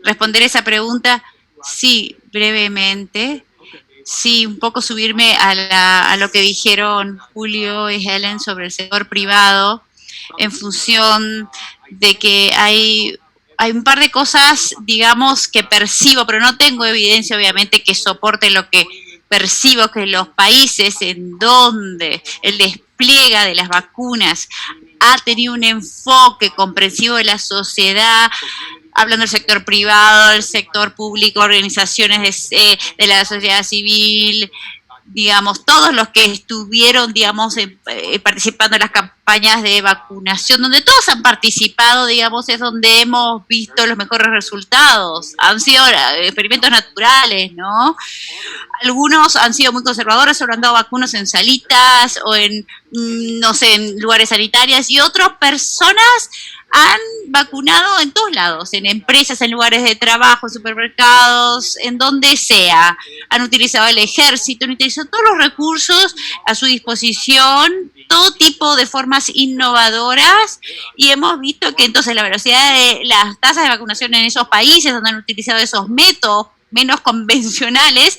responder esa pregunta? Sí, brevemente. Sí, un poco subirme a lo que dijeron Julio y Helen sobre el sector privado, en función de que hay un par de cosas, digamos, que percibo, pero no tengo evidencia, obviamente, que soporte lo que percibo, que los países en donde el despliegue de las vacunas ha tenido un enfoque comprensivo de la sociedad, hablando del sector privado, del sector público, organizaciones de la sociedad civil, digamos, todos los que estuvieron, digamos, participando en las campañas de vacunación, donde todos han participado, digamos, es donde hemos visto los mejores resultados. Han sido experimentos naturales, ¿no? Algunos han sido muy conservadores, solo han dado vacunas en salitas o en, no sé, en lugares sanitarios, y otras personas han vacunado en todos lados, en empresas, en lugares de trabajo, supermercados, en donde sea. Han utilizado el ejército, han utilizado todos los recursos a su disposición, todo tipo de formas innovadoras, y hemos visto que entonces la velocidad de las tasas de vacunación en esos países donde han utilizado esos métodos menos convencionales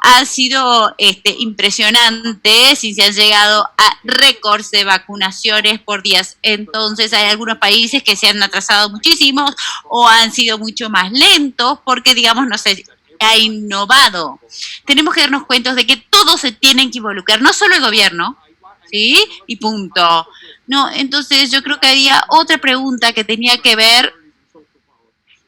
ha sido impresionante, si se han llegado a récords de vacunaciones por días. Entonces hay algunos países que se han atrasado muchísimo o han sido mucho más lentos porque, digamos, no sé, ha innovado. Tenemos que darnos cuenta de que todos se tienen que involucrar, no solo el gobierno, ¿sí? Y punto. No, entonces yo creo que había otra pregunta que tenía que ver,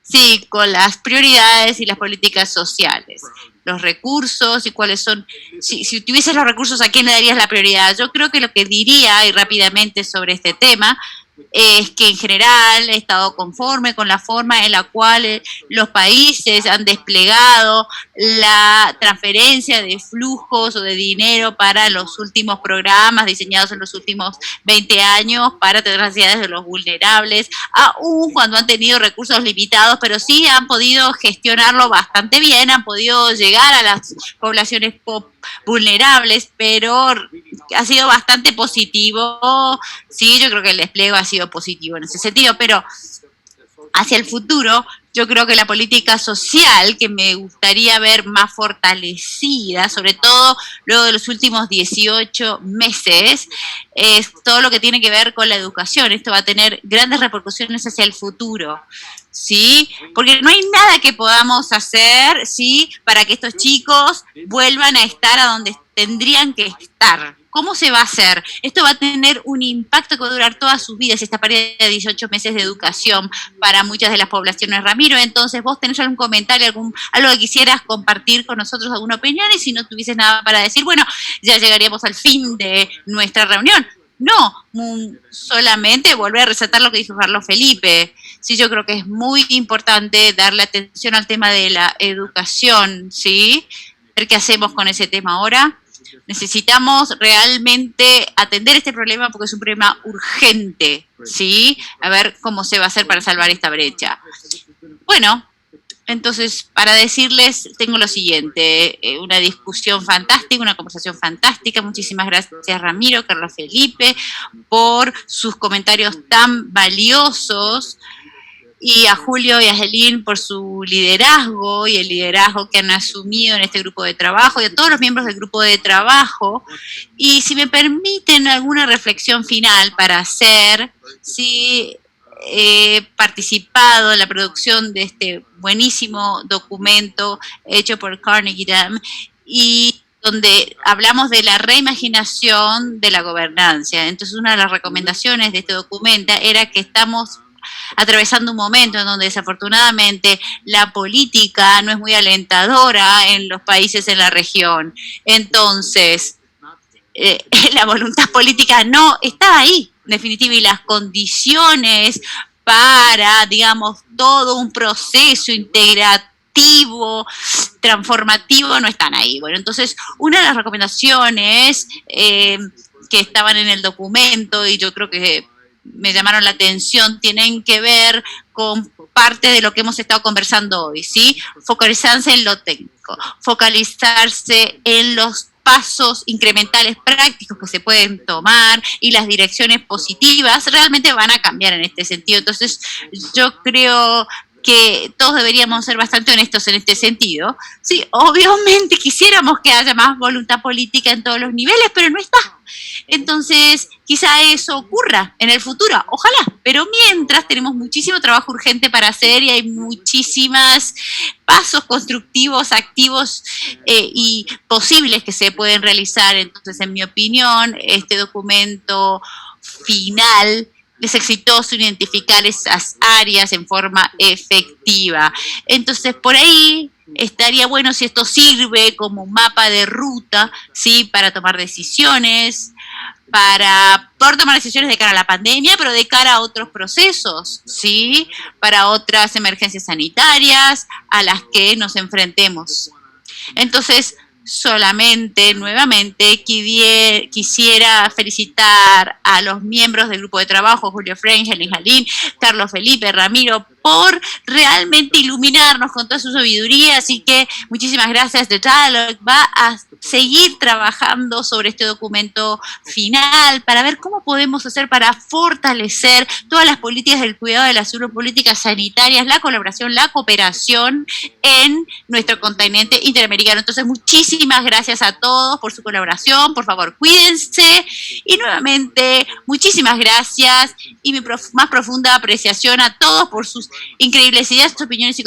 sí, con las prioridades y las políticas sociales, los recursos y cuáles son. Si tuvieses los recursos, ¿a quién le darías la prioridad? Yo creo que lo que diría, y rápidamente sobre este tema, es que en general he estado conforme con la forma en la cual los países han desplegado la transferencia de flujos o de dinero para los últimos programas diseñados en los últimos 20 años para atender las necesidades de los vulnerables, aún cuando han tenido recursos limitados, pero sí han podido gestionarlo bastante bien, han podido llegar a las poblaciones vulnerables, pero ha sido bastante positivo. Sí, yo creo que el despliegue ha sido positivo en ese sentido, pero hacia el futuro yo creo que la política social que me gustaría ver más fortalecida, sobre todo luego de los últimos 18 meses, es todo lo que tiene que ver con la educación. Esto va a tener grandes repercusiones hacia el futuro, ¿sí? Porque no hay nada que podamos hacer, ¿sí?, para que estos chicos vuelvan a estar a donde tendrían que estar. ¿Cómo se va a hacer? Esto va a tener un impacto que va a durar todas sus vidas, esta pérdida de 18 meses de educación para muchas de las poblaciones. Ramiro, entonces, ¿vos tenés algún comentario, algo que quisieras compartir con nosotros, alguna opinión? Y si no tuvieses nada para decir, bueno, ya llegaríamos al fin de nuestra reunión. No, solamente volver a resaltar lo que dijo Carlos Felipe. Sí, yo creo que es muy importante darle atención al tema de la educación, ¿sí? Ver qué hacemos con ese tema ahora. Necesitamos realmente atender este problema porque es un problema urgente, ¿sí? A ver cómo se va a hacer para salvar esta brecha. Bueno, entonces, para decirles, tengo lo siguiente, una discusión fantástica, una conversación fantástica. Muchísimas gracias, Ramiro, Carlos Felipe, por sus comentarios tan valiosos. y a Julio y a Helene por su liderazgo y el liderazgo que han asumido en este grupo de trabajo, y a todos los miembros del grupo de trabajo. Y si me permiten alguna reflexión final para hacer, sí, he participado en la producción de este buenísimo documento hecho por Carnegie Dam, y donde hablamos de la reimaginación de la gobernanza. Entonces, una de las recomendaciones de este documento era que estamos atravesando un momento en donde desafortunadamente la política no es muy alentadora en los países en la región. Entonces, la voluntad política no está ahí, en definitiva, y las condiciones para, digamos, todo un proceso integrativo, transformativo, no están ahí. Bueno, entonces, una de las recomendaciones que estaban en el documento, y yo creo que me llamaron la atención, tienen que ver con parte de lo que hemos estado conversando hoy, ¿sí? Focalizarse en lo técnico, focalizarse en los pasos incrementales prácticos que se pueden tomar, y las direcciones positivas realmente van a cambiar en este sentido. Entonces, yo creo que todos deberíamos ser bastante honestos en este sentido. Sí, obviamente quisiéramos que haya más voluntad política en todos los niveles, pero no está. Entonces, quizá eso ocurra en el futuro, ojalá, pero mientras tenemos muchísimo trabajo urgente para hacer, y hay muchísimos pasos constructivos, activos y posibles que se pueden realizar. Entonces, en mi opinión, este documento final es exitoso en identificar esas áreas en forma efectiva. Entonces, por ahí estaría bueno si esto sirve como un mapa de ruta, ¿sí? Para tomar decisiones, para poder tomar decisiones de cara a la pandemia, pero de cara a otros procesos, ¿sí? Para otras emergencias sanitarias a las que nos enfrentemos. Entonces, solamente, nuevamente, quisiera felicitar a los miembros del grupo de trabajo, Julio French, Helen Jalín, Carlos Felipe, Ramiro, por realmente iluminarnos con toda su sabiduría. Así que muchísimas gracias. The Dialogue va a seguir trabajando sobre este documento final para ver cómo podemos hacer para fortalecer todas las políticas del cuidado de la salud, políticas sanitarias, la colaboración, la cooperación en nuestro continente interamericano. Entonces, muchísimas gracias a todos por su colaboración. Por favor, cuídense. Y nuevamente, muchísimas gracias y mi más profunda apreciación a todos por sus increíbles ideas, sus opiniones y contribuciones.